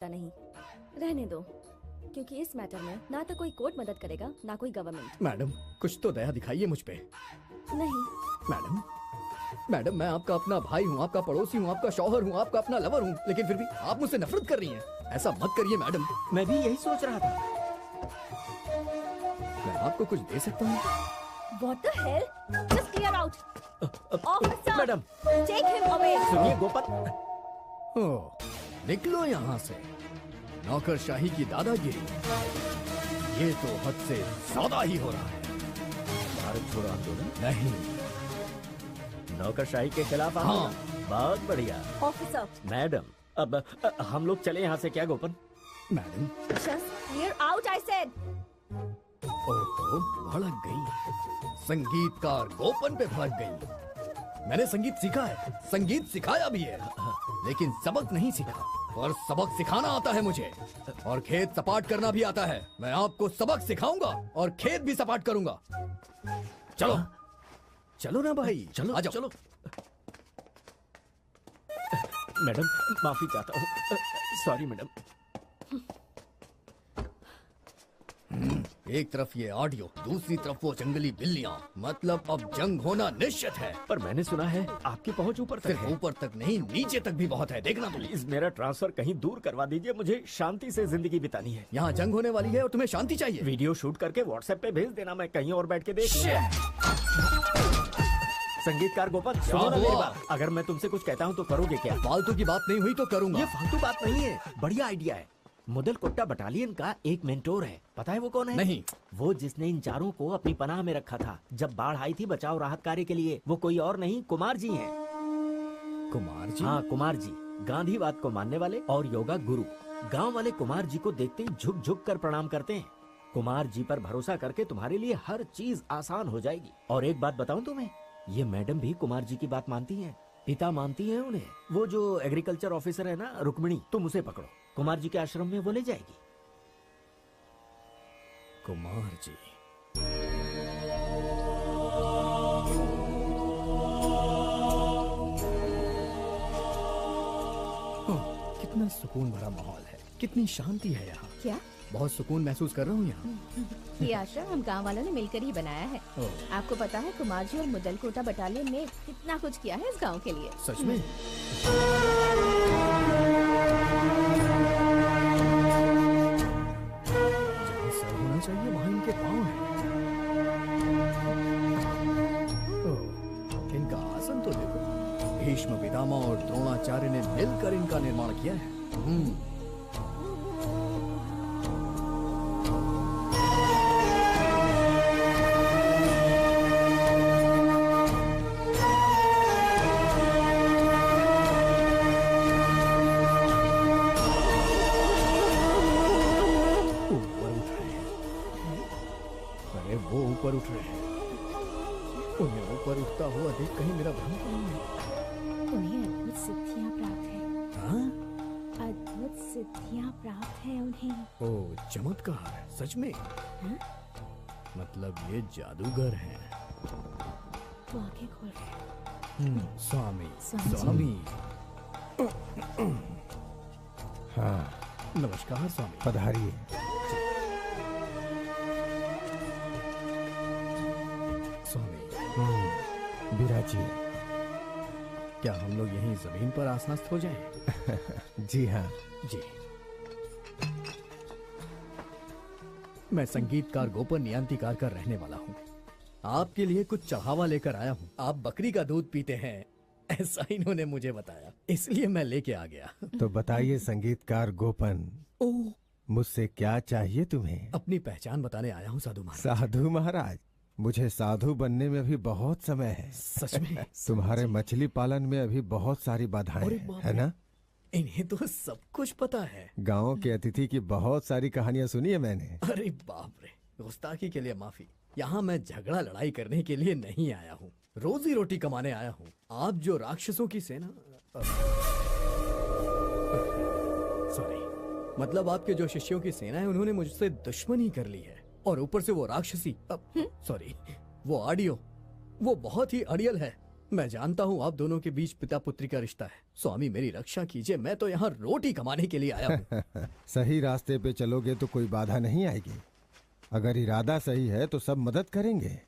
नहीं, रहने दो, क्योंकि इस मैटर में ना तो कोई कोर्ट मदद करेगा ना कोई गवर्नमेंट। मैडम कुछ तो दया दिखाइए मुझ पे। नहीं मैडम मैं आपका अपना भाई हूँ, आपका पड़ोसी हूँ, आपका शौहर हूँ, आपका अपना लवर हूँ, लेकिन फिर भी आप मुझसे नफरत कर रही हैं। ऐसा मत करिए मैडम। मैं भी यही सोच रहा था। मैं आपको कुछ दे सकता हूँ? What the hell? Just clear out. Officer, madam take him away. सुनिए गोपाल, ओह, निकलो यहाँ से। नौकरशाही की दादागिरी, ये तो हद से ज्यादा ही हो रहा है। भारत छोड़ो आंदोलन नहीं, नौकरशाही के खिलाफ आंदोलन। बहुत बढ़िया। Officer, मैडम अब हम लोग चले यहाँ से क्या गोपन? Madam. just clear out, I said. ओहो, भड़क गई। संगीतकार गोपन पे भड़क गई। मैंने संगीत सीखा है, संगीत सिखाया भी है, लेकिन सबक नहीं सीखा। और सबक सिखाना आता है मुझे, और खेत सपाट करना भी आता है। मैं आपको सबक सिखाऊंगा और खेत भी सपाट करूंगा। चलो चलो ना भाई, चलो आ जाओ। चलो। मैडम माफी चाहता हूँ, सॉरी मैडम। एक तरफ ये ऑडियो, दूसरी तरफ वो जंगली बिल्लियाँ। मतलब अब जंग होना निश्चित है। पर मैंने सुना है आपकी पहुंच ऊपर तक सिर्फ है। ऊपर तक नहीं, नीचे तक भी बहुत है। देखना तुम। प्लीज मेरा ट्रांसफर कहीं दूर करवा दीजिए, मुझे शांति से जिंदगी बितानी है। यहाँ जंग होने वाली है और तुम्हें शांति चाहिए। वीडियो शूट करके व्हाट्सएप पे भेज देना, मैं कहीं और बैठ के देख। संगीतकार गोपाल सुनो ना मेरी बात। अगर मैं तुमसे कुछ कहता हूँ तो करोगे क्या? फालतू की बात नहीं हुई तो करूंगा। ये फालतू बात नहीं है, बढ़िया आइडिया है। मुदल कोट्टा बटालियन का एक मेंटोर है, पता है वो कौन है? नहीं। वो जिसने इन चारों को अपनी पनाह में रखा था जब बाढ़ आई थी बचाव राहत कार्य के लिए। वो कोई और नहीं, कुमार जी हैं। कुमार जी? हाँ कुमार जी, गांधीवाद को मानने वाले और योगा गुरु। गांव वाले कुमार जी को देखते ही झुक झुक कर प्रणाम करते हैं। कुमार जी पर भरोसा करके तुम्हारे लिए हर चीज आसान हो जाएगी। और एक बात बताऊं तुम्हें, ये मैडम भी कुमार जी की बात मानती हैं, पिता मानती हैं उन्हें। वो जो एग्रीकल्चर ऑफिसर है ना रुक्मिणी, तुम उसे पकड़ो, कुमार जी के आश्रम में वो ले जाएगी। कुमार जी। कितना सुकून भरा माहौल है, कितनी शांति है यहाँ। क्या? बहुत सुकून महसूस कर रहा हूँ यहाँ। ये आश्रम हम गांव वालों ने मिलकर ही बनाया है। आपको पता है कुमार जी और मुदल कोटा बटालियन ने कितना कुछ किया है इस गांव के लिए। सच में? जहाँ सर होना चाहिए वहाँ इनके पाँव हैं। ओह, इनका आसन तो देखो। भीष्म, पितामह और द्रोणाचार्य ने मिलकर इनका निर्माण किया है। ऊपर उठ रहे हैं। उन्हें ऊपर उठता हुआ देख कहीं मेरा भ्रम तो नहीं है। उन्हें अद्भुत सिद्धियाँ प्राप्त हैं। हाँ? अद्भुत सिद्धियाँ प्राप्त हैं उन्हें। ओह, चमत्कार, सच में? मतलब ये जादूगर हैं। तो आंखें खोल रहे। स्वामी। स्वामी। हाँ नमस्कार स्वामी। पधारिए। स्वामी, विराजिए। क्या हम लोग यहीं जमीन पर आसनस्थ हो जाएं? जी हाँ। जी। मैं संगीतकार गोपन नियंतिकार का रहने वाला हूँ। आपके लिए कुछ चढ़ावा लेकर आया हूँ। आप बकरी का दूध पीते हैं, ऐसा इन्होंने मुझे बताया, इसलिए मैं लेके आ गया। तो बताइए संगीतकार गोपन, ओह, मुझसे क्या चाहिए तुम्हें? अपनी पहचान बताने आया हूँ साधु महाराज। साधु महाराज? मुझे साधु बनने में अभी बहुत समय है। सच में? तुम्हारे मछली पालन में अभी बहुत सारी बाधाएं अरे हैं, बाप है रे। ना? इन्हें तो सब कुछ पता है। गांव के अतिथि की बहुत सारी कहानियां सुनी है मैंने। अरे बाप रे, गुस्ताखी के लिए माफी। यहाँ मैं झगड़ा लड़ाई करने के लिए नहीं आया हूँ, रोजी रोटी कमाने आया हूँ। आप जो राक्षसों की सेना, सॉरी, मतलब आपके जो शिष्यों की सेना है उन्होंने मुझसे दुश्मनी कर ली है। और ऊपर से वो राक्षसी, सॉरी, वो ऑडियो, वो बहुत ही अड़ियल है। मैं जानता हूँ आप दोनों के बीच पिता पुत्री का रिश्ता है। स्वामी मेरी रक्षा कीजिए, मैं तो यहाँ रोटी कमाने के लिए आया हूँ। सही रास्ते पे चलोगे तो कोई बाधा नहीं आएगी। अगर इरादा सही है तो सब मदद करेंगे।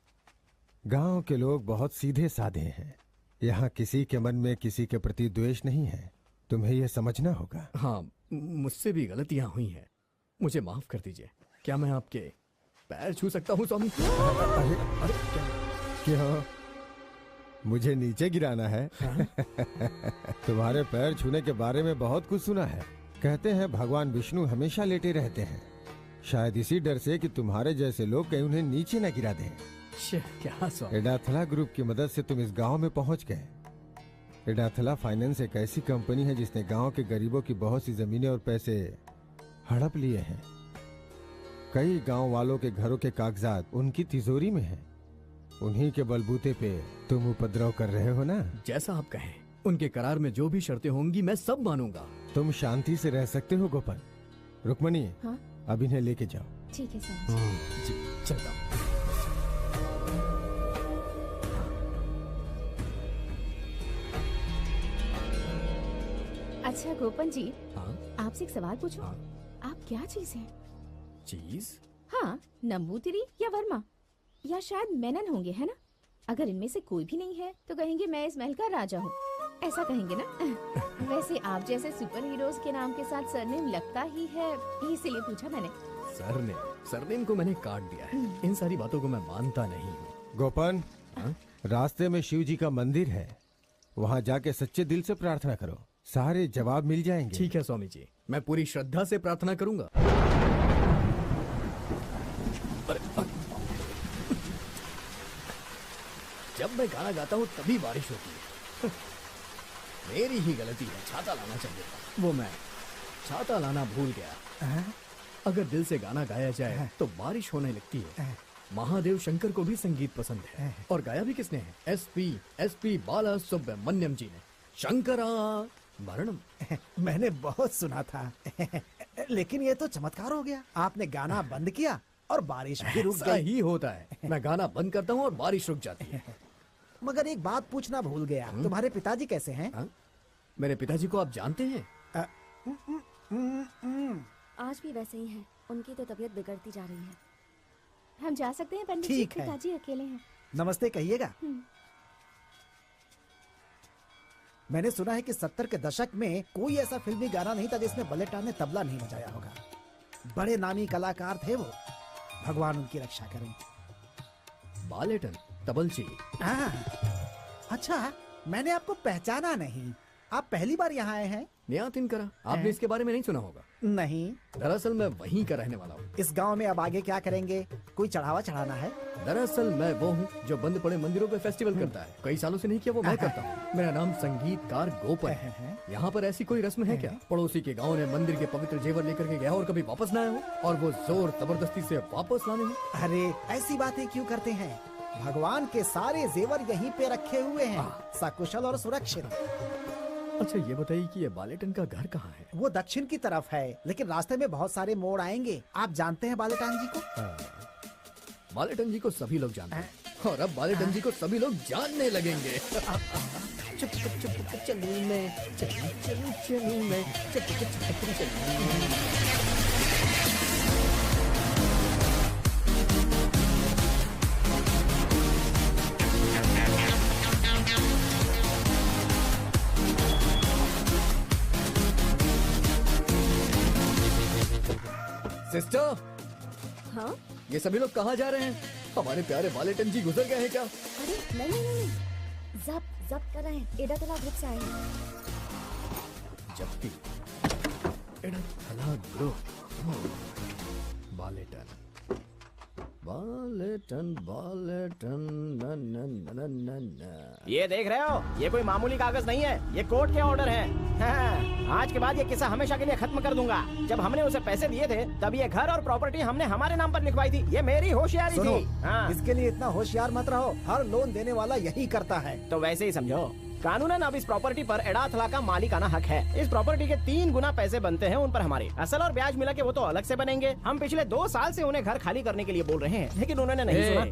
गांव के लोग बहुत सीधे साधे हैं। यहाँ किसी के मन में किसी के प्रति द्वेष नहीं है। तुम्हें यह समझना होगा। हाँ, मुझसे भी गलतियाँ हुई हैं, मुझे माफ कर दीजिए। क्या मैं आपके पैर छू सकता हूँ स्वामी? अरे क्यों, मुझे नीचे गिराना है? तुम्हारे पैर छूने के बारे में बहुत कुछ सुना है। कहते हैं भगवान विष्णु हमेशा लेटे रहते हैं, शायद इसी डर से कि तुम्हारे जैसे लोग कहीं उन्हें नीचे न गिरा दें। क्या स्वामी? एडाथला ग्रुप की मदद से तुम इस गांव में पहुंच गए। एडाथला फाइनेंस एक ऐसी कंपनी है जिसने गांव के गरीबों की बहुत सी जमीनें और पैसे हड़प लिए हैं। कई गांव वालों के घरों के कागजात उनकी तिजोरी में हैं। उन्हीं के बलबूते पे तुम उपद्रव कर रहे हो ना? जैसा आप कहें। उनके करार में जो भी शर्तें होंगी मैं सब मानूंगा। तुम शांति से रह सकते हो गोपन। रुक्मणी, हाँ? अब इन्हें लेके जाओ। ठीक है स्वामी जी। जी, चलता हूँ। अच्छा गोपन जी, हाँ? आपसे एक सवाल पूछूं? हाँ? आप क्या चीज हैं? चीज? हाँ, नंबूतिरी या वर्मा या शायद मेनन होंगे, है ना? अगर इनमें से कोई भी नहीं है तो कहेंगे मैं इस महल का राजा हूँ, ऐसा कहेंगे ना? वैसे आप जैसे सुपर हीरोज के नाम के साथ सरनेम लगता ही है, इसीलिए पूछा मैंने। सरनेम को मैंने काट दिया है। इन सारी बातों को मैं मानता नहीं हूँ। गोपन, हाँ? रास्ते में शिव जी का मंदिर है, वहाँ जाके सच्चे दिल से प्रार्थना करो, सारे जवाब मिल जाएंगे। ठीक है स्वामी जी, मैं पूरी श्रद्धा से प्रार्थना करूंगा। जब मैं गाना गाता हूँ तभी बारिश होती है। मेरी ही गलती है, छाता लाना चाहिए था। वो मैं छाता लाना भूल गया। अगर दिल से गाना गाया जाए तो बारिश होने लगती है। महादेव शंकर को भी संगीत पसंद है। और गाया भी किसने है? एसपी बाला सुब्रमण्यम जी ने। शंकरा भरणम। मैंने बहुत सुना था। लेकिन ये तो चमत्कार हो गया। आपने गाना बंद किया और बारिश भी रुक ऐसा गई। ही होता है, मैं गाना बंद करता हूँ और बारिश रुक जाती है। मगर एक बात पूछना भूल गया, तुम्हारे पिताजी कैसे हैं? हाँ? मेरे पिताजी को आप जानते हैं? आज भी वैसे ही हैं। उनकी तो तबीयत बिगड़ती जा रही है। हम जा सकते हैं पंडित जी? ठीक है। पिताजी अकेले हैं। नमस्ते कहिएगा। मैंने सुना है कि 70 के दशक में कोई ऐसा फिल्मी गाना नहीं था जिसमें बलेटान ने तबला नहीं बजाया होगा। बड़े नामी कलाकार थे वो, भगवान उनकी रक्षा करें। बालेटन तबलची। अच्छा, मैंने आपको पहचाना नहीं। आप पहली बार यहाँ आए हैं? नियातिन करा, आपने इसके बारे में नहीं सुना होगा। नहीं। दरअसल मैं वहीं का रहने वाला हूँ। इस गांव में अब आगे क्या करेंगे? कोई चढ़ावा चढ़ाना है? दरअसल मैं वो हूँ जो बंद पड़े मंदिरों पे फेस्टिवल करता है। कई सालों से नहीं किया, वो मैं करता हूँ। मेरा नाम संगीतकार गोपन है। यहाँ पर ऐसी कोई रस्म है क्या? पड़ोसी के गाँव ने मंदिर के पवित्र जेवर लेकर के गया और कभी वापस न आया हो, और वो जोर जबरदस्ती से वापस लाने में। अरे ऐसी बातें क्यों करते हैं? भगवान के सारे जेवर यहीं पे रखे हुए हैं, सकुशल और सुरक्षित। अच्छा ये बताइए कि ये बालेटन का घर कहाँ है? वो दक्षिण की तरफ है, लेकिन रास्ते में बहुत सारे मोड़ आएंगे। आप जानते हैं बालेटान जी को? बालेटन जी को सभी लोग जानते हैं, और अब बालेटन जी को सभी लोग जानने लगेंगे। चुप चुप चुप चलूं मैं, चलूं मैं, चुप चुप चुप चलूं मैं। सिस्टर, हाँ? ये सभी लोग कहाँ जा रहे हैं? हमारे प्यारे बालेटन जी गुजर गए हैं क्या? अरे नहीं, जब्त कर रहे हैं। एडाथला ग्रुप से आए हैं। जब्ती एडाथला ग्रुप। बालेटन न न न न न। ये देख रहे हो, ये कोई मामूली कागज नहीं है, ये कोर्ट के ऑर्डर है। हाँ, आज के बाद ये किस्सा हमेशा के लिए खत्म कर दूंगा। जब हमने उसे पैसे दिए थे तब ये घर और प्रॉपर्टी हमने हमारे नाम पर लिखवाई थी। ये मेरी होशियारी सुनो, थी। हाँ। इसके लिए इतना होशियार मत रहो। हर लोन देने वाला यही करता है। तो वैसे ही समझो, कानूनन अब इस प्रॉपर्टी पर एडाथला का मालिकाना हक है। इस प्रॉपर्टी के 3 गुना पैसे बनते हैं उन पर हमारे। असल और ब्याज मिला के वो तो अलग से बनेंगे। हम पिछले 2 साल से उन्हें घर खाली करने के लिए बोल रहे हैं, लेकिन उन्होंने नहीं सुना।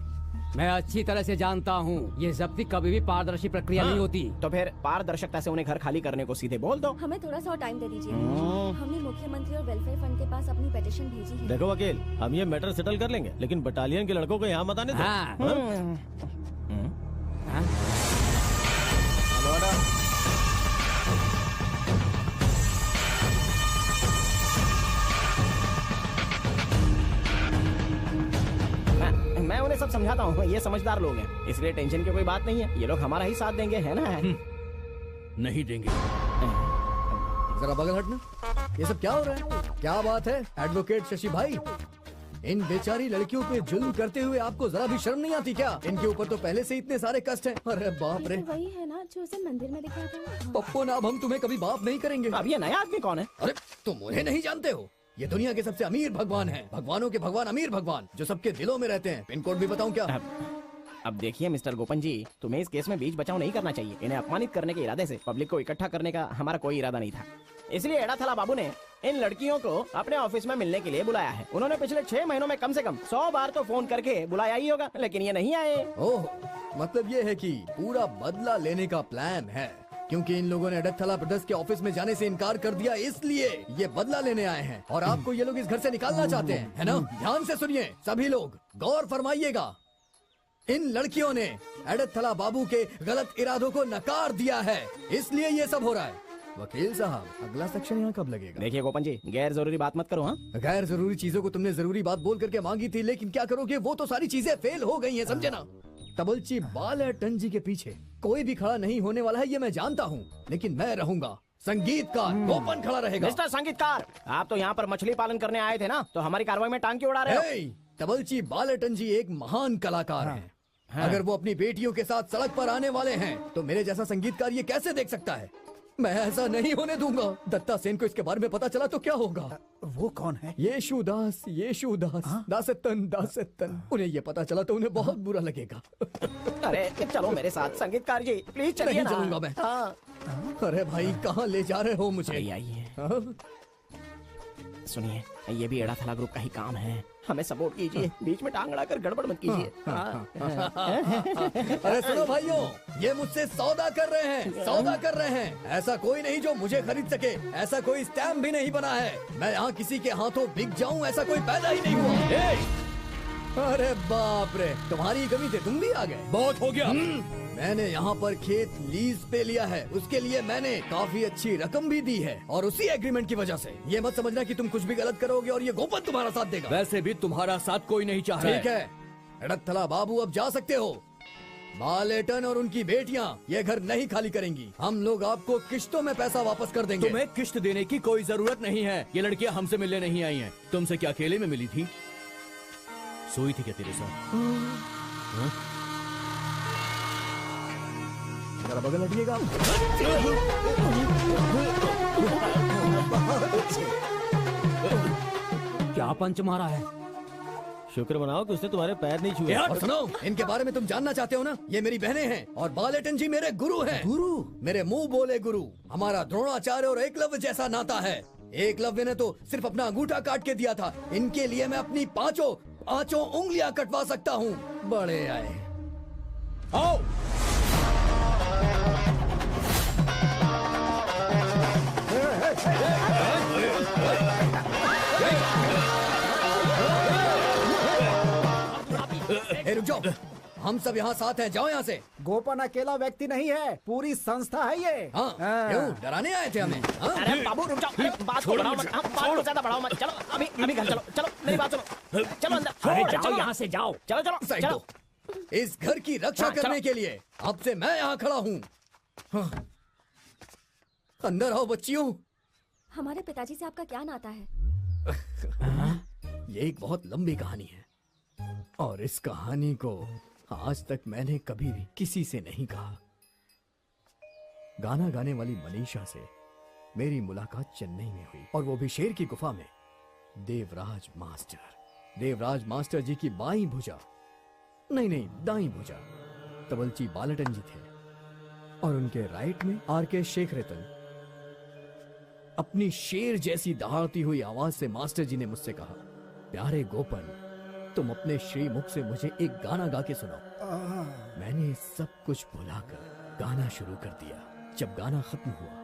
मैं अच्छी तरह से जानता हूँ ये जब्ती कभी भी पारदर्शी प्रक्रिया नहीं होती। तो फिर पारदर्शिता से उन्हें घर खाली करने को सीधे बोल दो। हमें थोड़ा सा और टाइम दे दीजिए। हमने मुख्यमंत्री और वेलफेयर फंड के पास अपनी पिटीशन भेजी है। देखो वकील, हम ये मैटर सेटल कर लेंगे, लेकिन बटालियन के लड़कों को यहाँ मत आने दो। हाँ। मैं उन्हें सब समझाता हूँ, ये समझदार लोग हैं, इसलिए टेंशन की कोई बात नहीं है। ये लोग हमारा ही साथ देंगे, है ना? नहीं देंगे। जरा बगल हटना। ये सब क्या हो रहा है? क्या बात है एडवोकेट शशि भाई? इन बेचारी लड़कियों पे जुल्म करते हुए आपको जरा भी शर्म नहीं आती क्या? इनके ऊपर तो पहले से इतने सारे कष्ट हैं। अरे बाप रे। ये तो वही है ना जो उसे मंदिर में दिखा था। पप्पो ना, अब हम तुम्हें कभी बाप नहीं करेंगे। अब ये नया आदमी कौन है? अरे तुम उन्हें नहीं जानते हो? ये दुनिया के सबसे अमीर भगवान हैं। भगवानों के भगवान अमीर भगवान, जो सबके दिलों में रहते हैं। पिन कोड भी बताऊं क्या? अब देखिए मिस्टर गोपन जी, तुम्हें इस केस में बीच बचाव नहीं करना चाहिए। इन्हें अपमानित करने के इरादे से पब्लिक को इकट्ठा करने का हमारा कोई इरादा नहीं था। इसलिए एडाथला बाबू ने इन लड़कियों को अपने ऑफिस में मिलने के लिए बुलाया है। उन्होंने पिछले 6 महीनों में कम से कम 100 बार तो फोन करके बुलाया ही होगा, लेकिन ये नहीं आए। ओह, मतलब ये है कि पूरा बदला लेने का प्लान है, क्योंकि इन लोगों ने एडाथला ब्रदर्स के ऑफिस में जाने से इनकार कर दिया, इसलिए ये बदला लेने आए हैं। और आपको ये लोग इस घर से निकालना चाहते हैं, है ना? ध्यान से सुनिए सभी लोग, गौर फरमाइएगा। इन लड़कियों ने एडाथला बाबू के गलत इरादों को नकार दिया है, इसलिए ये सब हो रहा है। वकील साहब, अगला सेक्शन यहाँ कब लगेगा? देखिए गोपन जी, गैर जरूरी बात मत करो। हाँ, गैर जरूरी चीजों को तुमने जरूरी बात बोल करके मांगी थी, लेकिन क्या करोगे? वो तो सारी चीजें फेल हो गई हैं, समझे ना? तबलची बालेटन जी के पीछे कोई भी खड़ा नहीं होने वाला है, ये मैं जानता हूँ, लेकिन मैं रहूंगा। संगीतकार गोपन खड़ा रहेगा। मिस्टर संगीतकार, आप तो यहाँ पर मछली पालन करने आए थे ना, तो हमारी कार्रवाई में टांग क्यों उड़ा रहे हो? हे, तबलची बालेटन जी एक महान कलाकार हैं। अगर वो अपनी बेटियों के साथ सड़क पर आने वाले हैं, तो मेरे जैसा संगीतकार ये कैसे देख सकता है? मैं ऐसा नहीं होने दूंगा। दत्ता सेन को इसके बारे में पता चला तो क्या होगा? वो कौन है? येशुदास, येशुदास, दासतन, दासतन। उन्हें ये पता चला तो उन्हें बहुत बुरा लगेगा। अरे चलो मेरे साथ संगीतकार जी, प्लीज चलिए नहीं ना। चलूंगा मैं। हाँ। अरे भाई, कहाँ ले जा रहे हो मुझे? आइए, हाँ? सुनिए, ये भी एडाथला ग्रुप का ही काम है। हमें सपोर्ट कीजिए, बीच में टांग अड़ाकर गड़बड़ मत कीजिए। अरे सुनो भाइयों, ये मुझसे सौदा कर रहे हैं, सौदा कर रहे हैं। ऐसा कोई नहीं जो मुझे खरीद सके, ऐसा कोई स्टैम्प भी नहीं बना है। मैं यहाँ किसी के हाथों बिक जाऊँ, ऐसा कोई पैदा ही नहीं हुआ। अरे बाप रे, तुम्हारी कमी थे, तुम भी आ गए। बहुत हो गया। मैंने यहाँ पर खेत लीज पे लिया है, उसके लिए मैंने काफी अच्छी रकम भी दी है, और उसी एग्रीमेंट की वजह से। ये मत समझना कि तुम कुछ भी गलत करोगे और ये गोपन तुम्हारा साथ देगा। वैसे भी तुम्हारा साथ कोई नहीं चाह रहा ठीक है, एडाथला बाबू अब जा सकते हो। बालेटन और उनकी बेटियां ये घर नहीं खाली करेंगी। हम लोग आपको किश्तों में पैसा वापस कर देंगे। तुम्हें किश्त देने की कोई जरूरत नहीं है। ये लड़कियां हमसे मिलने नहीं आई हैं। तुमसे क्या अकेले में मिली थी? सोई थी क्या तेरे साथ? जरा बगल हटिएगा। क्या पंच मारा है? शुक्र मनाओ कि उसने तुम्हारे पैर नहीं छुए। और सुनो, इनके बारे में तुम जानना चाहते हो ना? ये मेरी बहनें हैं और बालेटन जी मेरे गुरु हैं। गुरु? मेरे मुंह बोले गुरु। हमारा द्रोणाचार्य और एकलव्य जैसा नाता है। एकलव्य ने तो सिर्फ अपना अंगूठा काट के दिया था, इनके लिए मैं अपनी पांचों उंगलियां कटवा सकता हूँ। बड़े आए। आओ। रुक जाओ, हम सब यहाँ साथ हैं, जाओ यहाँ से। गोपन अकेला व्यक्ति नहीं है, पूरी संस्था है ये। हाँ, क्यों डराने आए थे हमें? हाँ? अरे बाबू रुक जाओ, बात को बढ़ाओ मत, बात को ज्यादा बढ़ाओ मत। चलो अभी घर चलो, चलो मेरी बात सुनो, चलो अंदर। अरे चलो जाओ यहाँ से, जाओ। चलो चलो साइड चलो। दो। इस घर की रक्षा हाँ, करने के लिए अब से मैं यहाँ खड़ा हूँ। हाँ। अंदर आओ बच्चियों। हमारे पिताजी से आपका क्या नाता है? ये एक बहुत लंबी कहानी है, और इस कहानी को आज तक मैंने कभी भी किसी से नहीं कहा। गाना गाने वाली मनीषा से मेरी मुलाकात चेन्नई में हुई, और वो भी शेर की गुफा में। देवराज मास्टर जी की बाईं भुजा, नहीं दाईं भुजा तबलची बालेटन जी थे, और उनके राइट में आर.के. शेखरेतन। अपनी शेर जैसी दहाड़ती हुई आवाज से मास्टर जी ने मुझसे कहा, प्यारे गोपन, तुम अपने श्रीमुख से मुझे एक गाना गा के सुनाओ। मैंने सब कुछ भुलाकर गाना शुरू कर दिया। जब गाना खत्म हुआ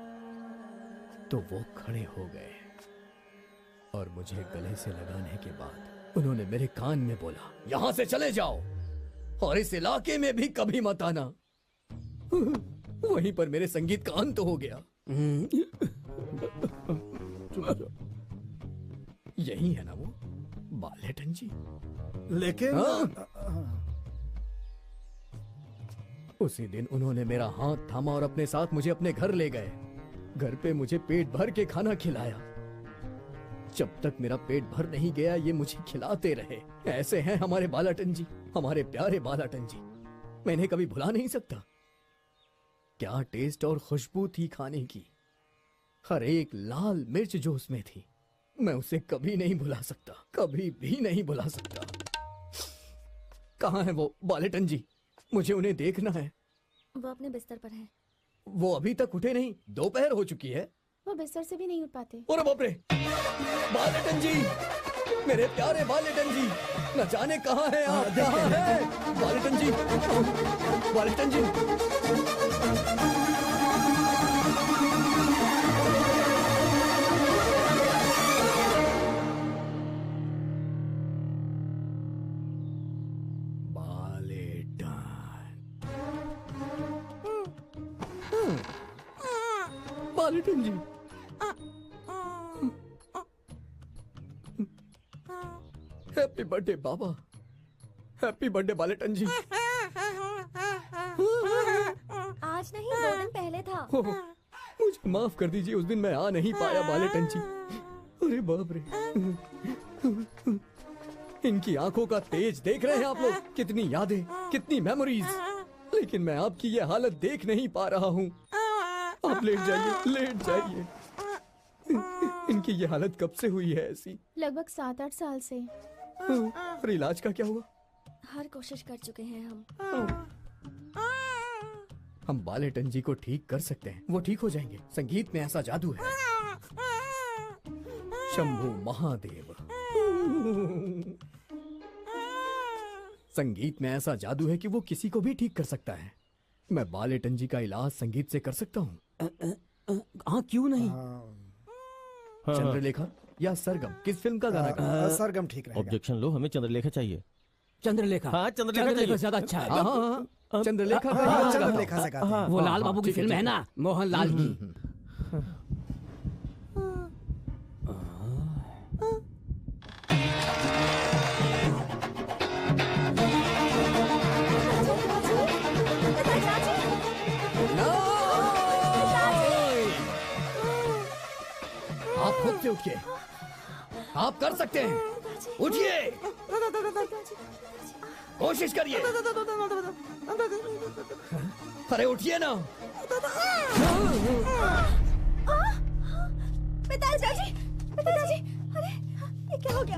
तो वो खड़े हो गए और मुझे गले से लगाने के बाद उन्होंने मेरे कान में बोला, यहां से चले जाओ और इस इलाके में भी कभी मत आना। वहीं पर मेरे संगीत का अंत हो गया। यही है ना वो बालेटन जी? लेकिन उसी दिन उन्होंने मेरा हाथ थामा और अपने साथ मुझे अपने घर ले गए। घर पे मुझे पेट भर के खाना खिलाया। जब तक मेरा पेट भर नहीं गया ये मुझे खिलाते रहे। ऐसे हैं हमारे बालाटन जी, हमारे प्यारे बालाटन जी। मैं इन्हें कभी भुला नहीं सकता। क्या टेस्ट और खुशबू थी खाने की। हर एक लाल मिर्च जो उसमें थी, मैं उसे कभी नहीं भुला सकता, कभी भी नहीं भुला सकता। कहाँ है वो बालेटन जी? मुझे उन्हें देखना है। वो अपने बिस्तर पर है। वो अभी तक उठे नहीं? दोपहर हो चुकी है। वो बिस्तर से भी नहीं उठ पाते। अरे बाप रे! बालेटन जी, मेरे प्यारे बालेटन जी, न जाने कहाँ हैं आप? कहाँ हैं बालेटन जी? बालेटन जी, बालेटन जी, हैप्पी बर्थडे बाबा, हैप्पी बर्थडे बालेटन जी। आज नहीं, 2 दिन पहले था। मुझे माफ कर दीजिए, उस दिन मैं आ नहीं पाया बालेटन जी। अरे बाप रे! इनकी आंखों का तेज देख रहे हैं आप लोग? कितनी यादें, कितनी मेमोरीज। लेकिन मैं आपकी ये हालत देख नहीं पा रहा हूँ। आप लेट जाइए, लेट जाइए। इनकी ये हालत कब से हुई है ऐसी? लगभग 7-8 साल से। और इलाज का क्या हुआ? हर कोशिश कर चुके हैं हम। हम बालेटन जी को ठीक कर सकते हैं, वो ठीक हो जाएंगे। संगीत में ऐसा जादू है। शंभू महादेव। संगीत में ऐसा जादू है कि वो किसी को भी ठीक कर सकता है। मैं बालेटन जी का इलाज संगीत से कर सकता हूँ। हाँ, क्यों नहीं? चंद्रलेखा या सरगम, किस फिल्म का गाना गा? सरगम ठीक रहेगा। ऑब्जेक्शन लो, हमें चंद्रलेखा चाहिए। चंद्रलेखा। हाँ, चंद्रलेखा ज्यादा अच्छा है। हाँ, चंद्रलेखा का हाँ, गाना चंद्रलेखा से गाते हैं। वो लाल बाबू की फिल्म है ना, मोहन लाल की। आप खुद से उठिए, आप कर सकते हैं। उठिए, कोशिश करिए। अरे उठिए ना। पिताजी, पिताजी, अरे ये क्या हो गया?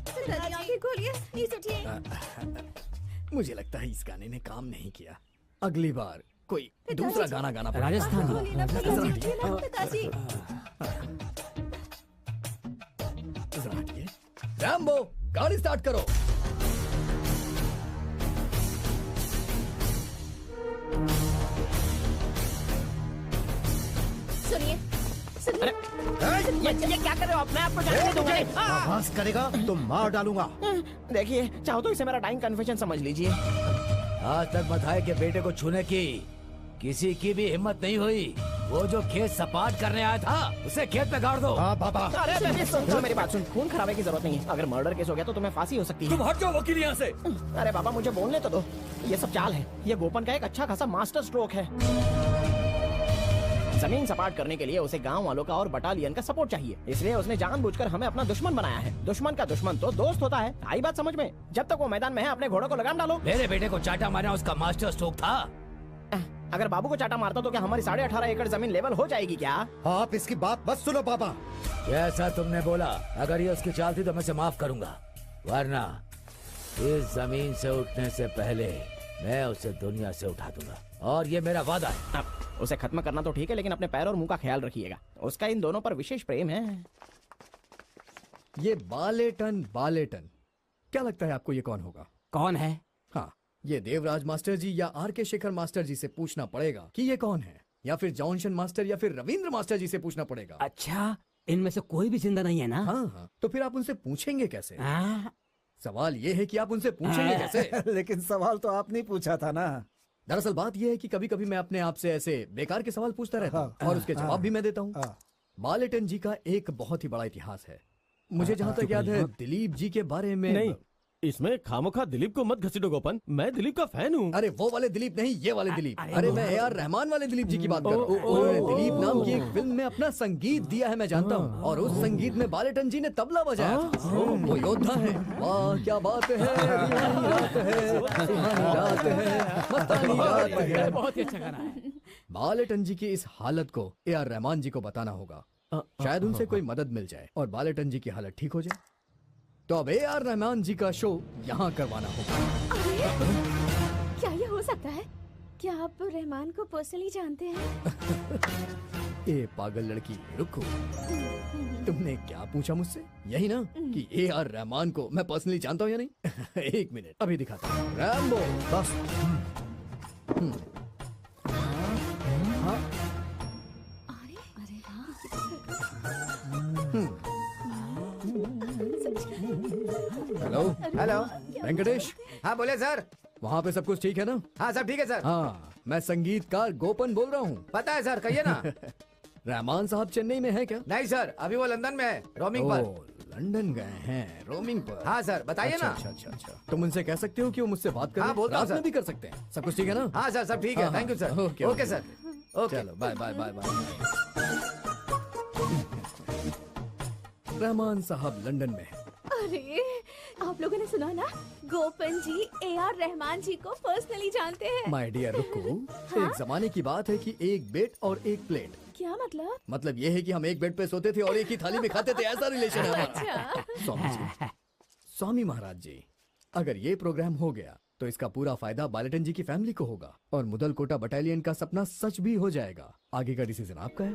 पिताजी आंखें खोलिए, नीचे उठिए। मुझे लगता है इस गाने ने काम नहीं किया। अगली बार कोई दूसरा गाना गाना पड़ेगा। राजस्थान। खोलिए ना पिताजी, उठिए ना पिताजी। जरा हटिए। रैम्बो, गाड़ी स्टार्ट करो। सुनिए, सुनिए। ये क्या कर रहे हो? अपने आप को जाने दूंगा। आवाज करेगा तो मार डालूंगा। देखिए, चाहो तो इसे मेरा डाइंग कन्फेशन समझ लीजिए। आज तक बताए के बेटे को छूने की किसी की भी हिम्मत नहीं हुई। वो जो खेत सपाट करने आया था, उसे खेत में गाड़ दो। हाँ बाबा। अरे सुन, मेरी बात सुन। खून खराबे की जरूरत नहीं है। अगर मर्डर केस हो गया तो तुम्हें फांसी हो सकती है। तुम हट जाओ वकील यहाँ से। अरे बाबा, मुझे बोलने तो दो। ये सब चाल है। ये गोपन का एक अच्छा खासा मास्टर स्ट्रोक है। जमीन सपाट करने के लिए उसे गांव वालों का और बटालियन का सपोर्ट चाहिए। इसलिए उसने जानबूझकर हमें अपना दुश्मन बनाया है। दुश्मन का दुश्मन तो दोस्त होता है। आई बात समझ में? जब तक वो मैदान में है, अपने घोड़ों को लगाम डालो। मेरे बेटे को चाटा मारना उसका मास्टर स्ट्रोक था। अगर बाबू को चाटा मारता तो क्या हमारी 18.5 एकड़ जमीन लेवल हो जाएगी क्या? आप इसकी बात मत सुनो बाबा। जैसा तुमने बोला, अगर ये उसकी चाल थी तो मैं इसे माफ करूंगा, वरना इस जमीन से उठने से पहले मैं उसे दुनिया से उठा दूंगा। और ये मेरा वादा है। उसे खत्म करना तो ठीक है, लेकिन अपने पैर और मुंह का ख्याल रखिएगा। उसका इन दोनों पर विशेष प्रेम है। ये बालेटन बालेटन, क्या लगता है आपको ये कौन होगा? कौन है? हाँ, ये देवराज मास्टर जी या आर के शेखर मास्टर जी से पूछना पड़ेगा कि ये कौन है, या फिर जॉनसन मास्टर या फिर रविंद्र मास्टर जी से पूछना पड़ेगा। अच्छा, इनमें से कोई भी जिंदा नहीं है ना? हाँ हाँ, तो फिर आप उनसे पूछेंगे कैसे? हाँ? सवाल ये है कि आप उनसे पूछेंगे कैसे? लेकिन सवाल तो आपने पूछा था ना। दरअसल बात यह है कि कभी कभी मैं अपने आप से ऐसे बेकार के सवाल पूछता रहता हूँ और उसके जवाब भी मैं देता हूँ। बालेटन जी का एक बहुत ही बड़ा इतिहास है। मुझे जहाँ तक याद है दिलीप जी के बारे में नहीं, इसमें खामोखा दिलीप को मत घसीटो गोपन, मैं दिलीप का फैन हूँ। अरे वो वाले दिलीप नहीं, ये वाले दिलीप। अरे मैं ए आर रहमान वाले दिलीप जी की बात कर रहा हूँ। उन्होंने दिलीप नाम की एक फिल्म में अपना संगीत दिया है, मैं जानता हूँ। और उस संगीत में बालेटन जी ने तबला बजाया था। वो योद्धा है। वाह क्या बात है, सुहानी रात है, सुहानी रात है, मस्तानी रात है। बहुत ही अच्छा गाना है। बालेटन जी की इस हालत को ए आर रहमान जी को बताना होगा, शायद उनसे कोई मदद मिल जाए और बालेटन जी की हालत ठीक हो जाए। तो अब ए आर रहमान जी का शो यहाँ करवाना होगा। अरे क्या ये हो सकता है? क्या आप रहमान को पर्सनली जानते हैं? ए पागल लड़की, रुको। तुमने क्या पूछा मुझसे? यही ना कि ए आर रहमान को मैं पर्सनली जानता हूँ या नहीं? एक मिनट, अभी दिखाता हूँ। रैम्बो बस। Hello hello. वेंकटेश। हाँ बोले सर। वहाँ पे सब कुछ ठीक है ना? हाँ सब ठीक है सर। हाँ, मैं संगीतकार गोपन बोल रहा हूँ। पता है सर, कहिए ना। रहमान साहब चेन्नई में है क्या? नहीं सर, अभी वो लंदन में है, रोमिंग पर। लंदन गए हैं, रोमिंग पर। हाँ सर, बताइए ना। अच्छा अच्छा अच्छा, तुम उनसे कह सकते हो कि वो मुझसे बात करें। हाँ बोलता हूँ रात में सर। भी कर सकते हैं। सब कुछ ठीक है ना? हाँ सर, सब ठीक है। Thank you sir. Okay sir. Okay, चलो bye bye bye bye. Rahman साहब लंदन में है। अरे आप लोगों ने सुना ना, गोपन जी ए आर रहमान जी को पर्सनली जानते हैं। माय डियर रुको, एक जमाने की बात है कि एक बेड और एक प्लेट। क्या मतलब? मतलब ये है कि हम एक बेड पे सोते थे और एक ही थाली में खाते थे, ऐसा रिलेशन है हमारा। अच्छा। स्वामी जी, स्वामी महाराज जी, अगर ये प्रोग्राम हो गया तो इसका पूरा फायदा बालेटन जी की फैमिली को होगा और मुदल कोटा बटालियन का सपना सच भी हो जाएगा। आगे का डिसीजन आपका है।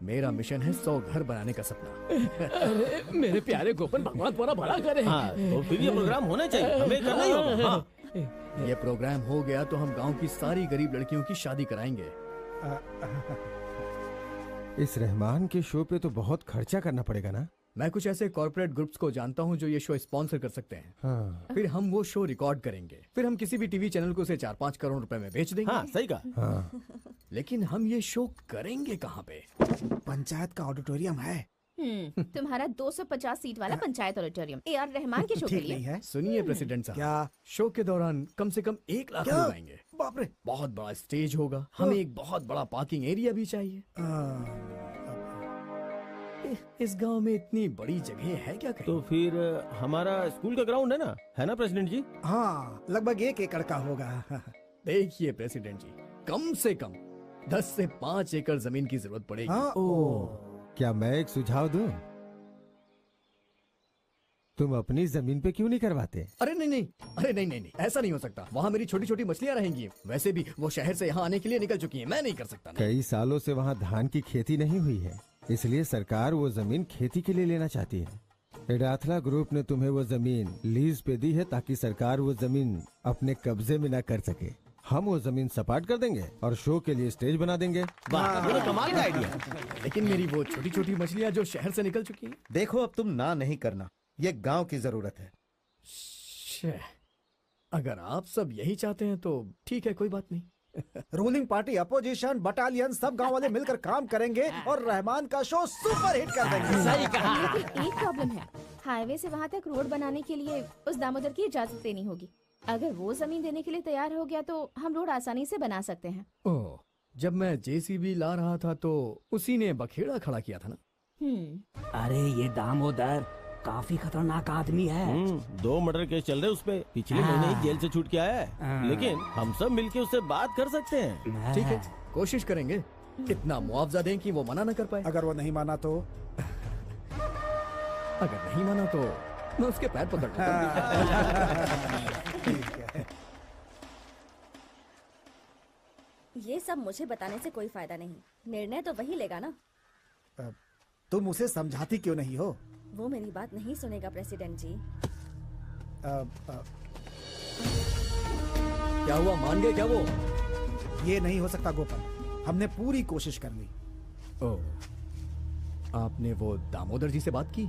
मेरा मिशन है 100 घर बनाने का सपना। अरे मेरे प्यारे गोपन, भगवान तुम्हारा भला करे। हाँ, तो फिर ये प्रोग्राम होना चाहिए, हमें करना ही होगा। हाँ। ये प्रोग्राम हो गया तो हम गांव की सारी गरीब लड़कियों की शादी कराएंगे। इस रहमान के शो पे तो बहुत खर्चा करना पड़ेगा ना? मैं कुछ ऐसे कॉर्पोरेट ग्रुप्स को जानता हूँ जो ये शो स्पॉन्सर कर सकते हैं। हाँ। फिर हम वो शो रिकॉर्ड करेंगे, फिर हम किसी भी टीवी चैनल को उसे 4-5 करोड़ रुपए में बेच देंगे। हाँ, सही कहा। हाँ। लेकिन हम ये शो करेंगे कहाँ पे? पंचायत का ऑडिटोरियम है। तुम्हारा 250 सीट वाला panchayat auditorium A R Rahman के शो के ठीक लिए। नहीं है। सुनिए प्रेसिडेंट साहब, क्या? शो के दौरान कम से कम 1 लाख क्या? लोग आएंगे। बाप रे। बहुत बड़ा स्टेज होगा, हमें एक बहुत बड़ा पार्किंग एरिया भी चाहिए। इस गांव में इतनी बड़ी जगह है क्या कहीं? तो फिर हमारा स्कूल का ग्राउंड है ना प्रेसिडेंट जी? हाँ, लगभग 1 एकड़ का होगा। देखिए प्रेसिडेंट जी, कम से कम 10 से 5 एकड़ जमीन की जरूरत पड़ेगी। हाँ। क्या मैं एक सुझाव दूं? तुम अपनी जमीन पे क्यों नहीं करवाते? अरे नहीं, ऐसा नहीं हो सकता। वहाँ मेरी छोटी छोटी मछलियाँ रहेंगी। वैसे भी वो शहर से यहाँ आने के लिए निकल चुकी हैं, मैं नहीं कर सकता। कई सालों से वहाँ धान की खेती नहीं हुई है, इसलिए सरकार वो जमीन खेती के लिए लेना चाहती है। एडाथला ग्रुप ने तुम्हें वो जमीन लीज पे दी है ताकि सरकार वो जमीन अपने कब्जे में न कर सके। हम वो जमीन सपाट कर देंगे और शो के लिए स्टेज बना देंगे। वाह, ये तो कमाल का आइडिया। लेकिन मेरी वो छोटी छोटी मछलियाँ जो शहर से निकल चुकी हैं। देखो अब तुम ना नहीं करना, ये गांव की जरूरत है। अगर आप सब यही चाहते हैं तो ठीक है, कोई बात नहीं। रूलिंग पार्टी, अपोजिशन, बटालियन सब गांव वाले मिलकर काम करेंगे और रहमान का शो सुपर हिट कर देंगे। सही कहा। लेकिन एक प्रॉब्लम है, हाईवे से वहाँ तक रोड बनाने के लिए उस दामोदर की इजाजत लेनी होगी। अगर वो जमीन देने के लिए तैयार हो गया तो हम रोड आसानी से बना सकते हैं। ओह, जब मैं जेसीबी ला रहा था तो उसी ने बखेड़ा खड़ा किया था ना। अरे ये दामोदर काफी खतरनाक आदमी है। 2 मर्डर केस चल रहे उस पे, पिछले महीने ही जेल से छूट के आया है। लेकिन हम सब मिलके उससे बात कर सकते हैं। ठीक है, कोशिश करेंगे। इतना मुआवजा दें कि वो मना न कर पाए। अगर वो नहीं माना तो? अगर नहीं माना तो मैं उसके पैर पकड़ ये सब मुझे बताने से कोई फायदा नहीं, निर्णय तो वही लेगा ना। तुम उसे समझाती क्यों नहीं हो? वो मेरी बात नहीं सुनेगा प्रेसिडेंट जी। क्या हुआ, मान गए क्या वो? ये नहीं हो सकता गोपन, हमने पूरी कोशिश कर ली। ओह, आपने वो दामोदर जी से बात की?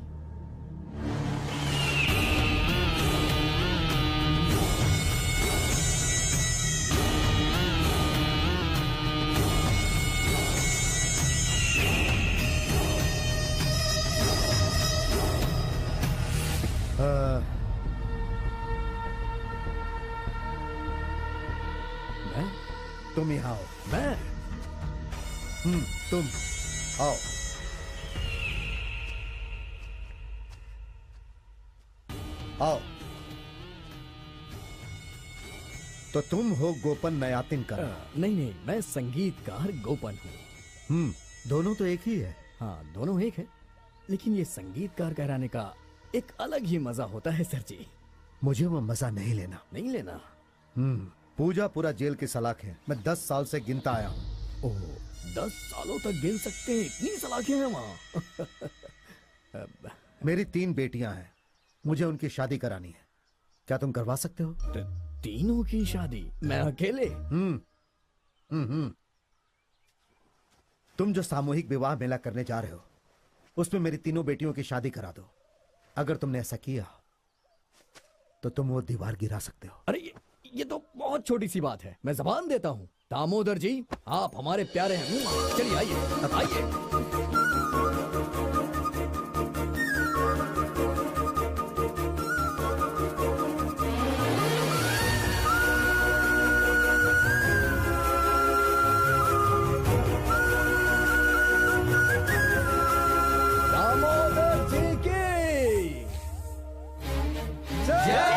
मैं? तुम यहाँ आओ। मैं? तुम आओ। आओ। तो तुम हो गोपन नयातिन का? नहीं नहीं, मैं संगीतकार गोपन हूँ। दोनों तो एक ही है। हाँ, दोनों एक है, लेकिन ये संगीतकार कहलाने का एक अलग ही मजा होता है सर जी। मुझे वो मजा नहीं लेना। नहीं लेना? पूजा पूरा जेल की सलाखें मैं 10 साल से गिनता आया हूँ। ओह, 10 सालों तक गिन सकते हैं? इतनी सलाखें हैं वहाँ? मेरी 3 बेटियां हैं, मुझे उनकी शादी करानी है। क्या तुम करवा सकते हो? तीनों की शादी मैं अकेले? तुम जो सामूहिक विवाह मेला करने जा रहे हो, उसमें मेरी 3 बेटियों की शादी करा दो। अगर तुमने ऐसा किया तो तुम वो दीवार गिरा सकते हो। अरे ये तो बहुत छोटी सी बात है, मैं जबान देता हूँ। दामोदर जी, आप हमारे प्यारे हैं। चलिए आइए आइए। दामोदर जी की जय।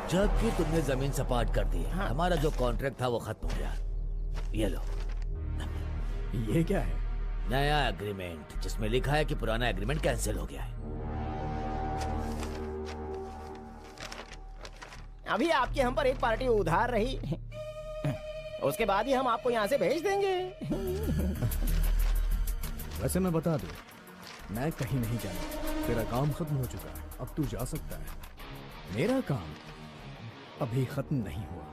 जबकि तुमने जमीन सपाट कर दी। हाँ। हमारा जो कॉन्ट्रैक्ट था वो खत्म हो गया। ये लो। ये क्या है? नया एग्रीमेंट जिसमें लिखा है कि पुराना एग्रीमेंट कैंसिल हो गया है। अभी आपकी हम पर एक पार्टी उधार रही, उसके बाद ही हम आपको यहाँ से भेज देंगे। वैसे मैं बता दूं, मैं कहीं नहीं जाना। तेरा काम खत्म हो चुका है, अब तू जा सकता है। मेरा काम अभी खत्म नहीं हुआ,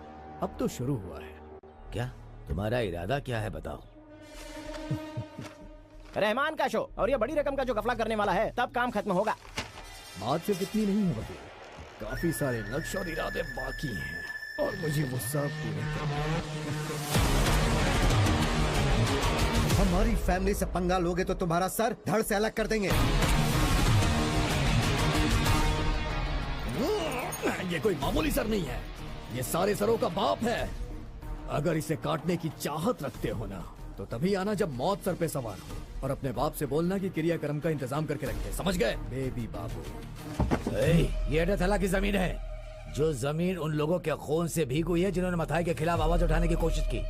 अब तो शुरू हुआ है। क्या तुम्हारा इरादा क्या है बताओ? रहमान का शो और ये बड़ी रकम का जो गफला करने वाला है, तब काम खत्म होगा। बात सिर्फ इतनी नहीं है वकील, काफी सारे लक्ष्य और इरादे बाकी हैं और मुझे वो सब पूरे करने हैं। हमारी फैमिली से पंगा लोगे तो तुम्हारा सर धड़ से अलग कर देंगे। ये कोई मामूली सर नहीं है, ये सारे सरों का बाप है। अगर इसे काटने की चाहत रखते हो ना, तो तभी आना जब मौत सर पे सवार हो और अपने बाप से बोलना कि क्रियाक्रम का इंतजाम करके रखे। समझ गए बेबी बाबू? ये अडाथला की जमीन है, जो जमीन उन लोगों के खून से भीग हुई है जिन्होंने मथाई के खिलाफ आवाज उठाने की कोशिश की।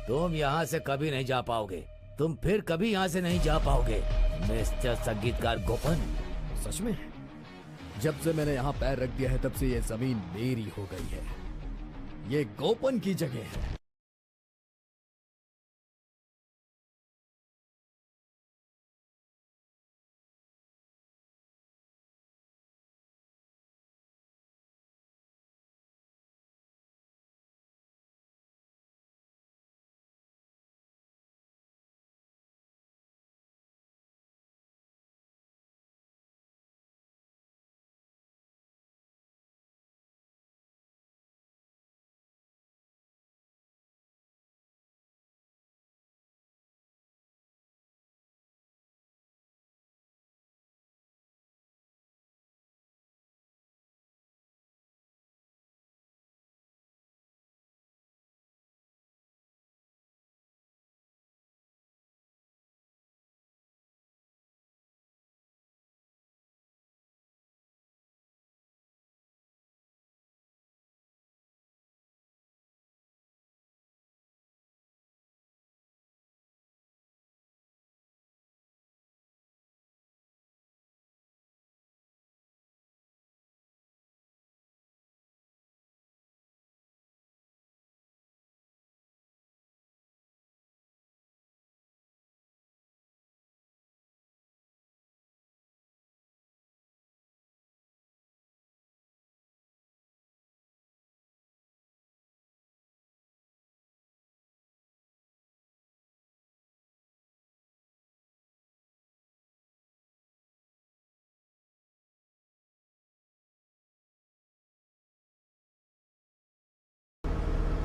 तुम यहाँ से कभी नहीं जा पाओगे। तुम फिर कभी यहाँ से नहीं जा पाओगे मिस्टर संगीतकार गोपन। सच में? जब से मैंने यहाँ पैर रख दिया है तब से ये जमीन मेरी हो गई है। ये गोपन की जगह है।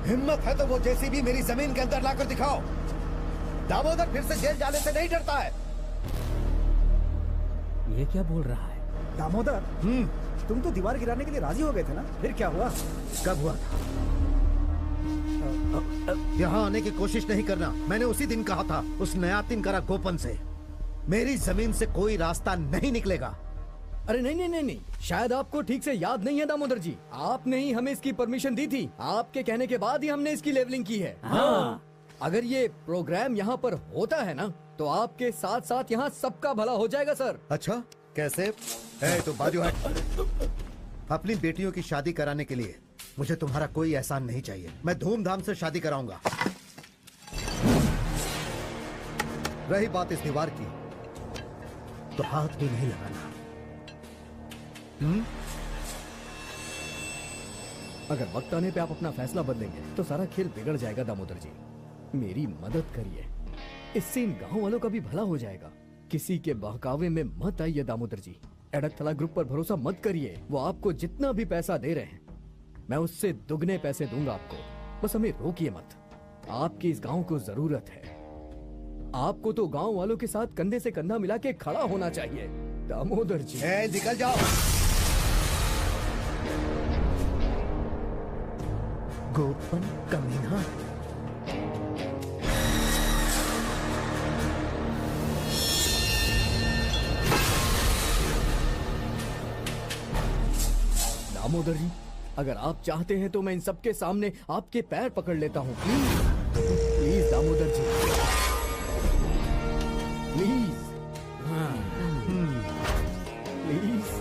हिम्मत है तो वो जेसीबी मेरी जमीन के अंदर लाकर दिखाओ। दामोदर फिर से जेल जाने से नहीं डरता है। ये क्या बोल रहा है? दामोदर, तुम तो दीवार गिराने के लिए राजी हो गए थे ना? फिर क्या हुआ? कब हुआ था? यहाँ आने की कोशिश नहीं करना। मैंने उसी दिन कहा था उस नया तिनकरा गोपन से, मेरी जमीन से कोई रास्ता नहीं निकलेगा। अरे नहीं नहीं नहीं नहीं, शायद आपको ठीक से याद नहीं है दामोदर जी। आपने ही हमें इसकी परमिशन दी थी। आपके कहने के बाद ही हमने इसकी लेवलिंग की है। हाँ। अगर ये प्रोग्राम यहाँ पर होता है ना तो आपके साथ साथ यहाँ सबका भला हो जाएगा सर। अच्छा, कैसे? तो बाजू हट। अपनी बेटियों की शादी कराने के लिए मुझे तुम्हारा कोई एहसान नहीं चाहिए। मैं धूमधाम से शादी कराऊंगा। रही बात इस दीवार की, तो हाथ भी नहीं लगाना। अगर वक्त आने पे आप अपना फैसला बदलेंगे तो सारा खेल बिगड़ जाएगा दामोदर जी। मेरी मदद करिए, इससे इन गांव वालों का भी भला हो जाएगा। किसी के बहकावे में मत आइए दामोदर जी। एडकथला ग्रुप पर भरोसा मत करिए। वो आपको जितना भी पैसा दे रहे हैं मैं उससे दुगने पैसे दूंगा आपको। बस हमें रोकिए मत। आपकी इस गांव को जरूरत है। आपको तो गांव वालों के साथ कंधे से कंधा मिला के खड़ा होना चाहिए दामोदर जी। निकल जाओ। गोपन कमीना। दामोदर जी, अगर आप चाहते हैं तो मैं इन सबके सामने आपके पैर पकड़ लेता हूँ। Please Damodar ji, please. Please.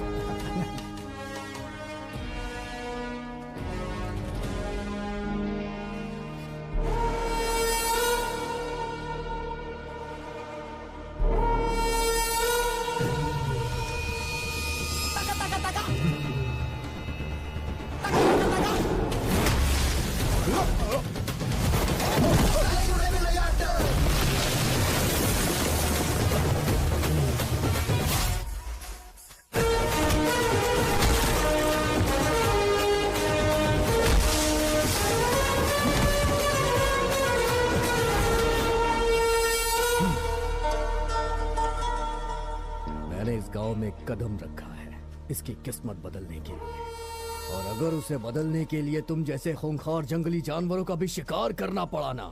गांव में कदम रखा है इसकी किस्मत बदलने के लिए। और अगर उसे बदलने के लिए तुम जैसे खूंखार जंगली जानवरों का भी शिकार करना पड़ा ना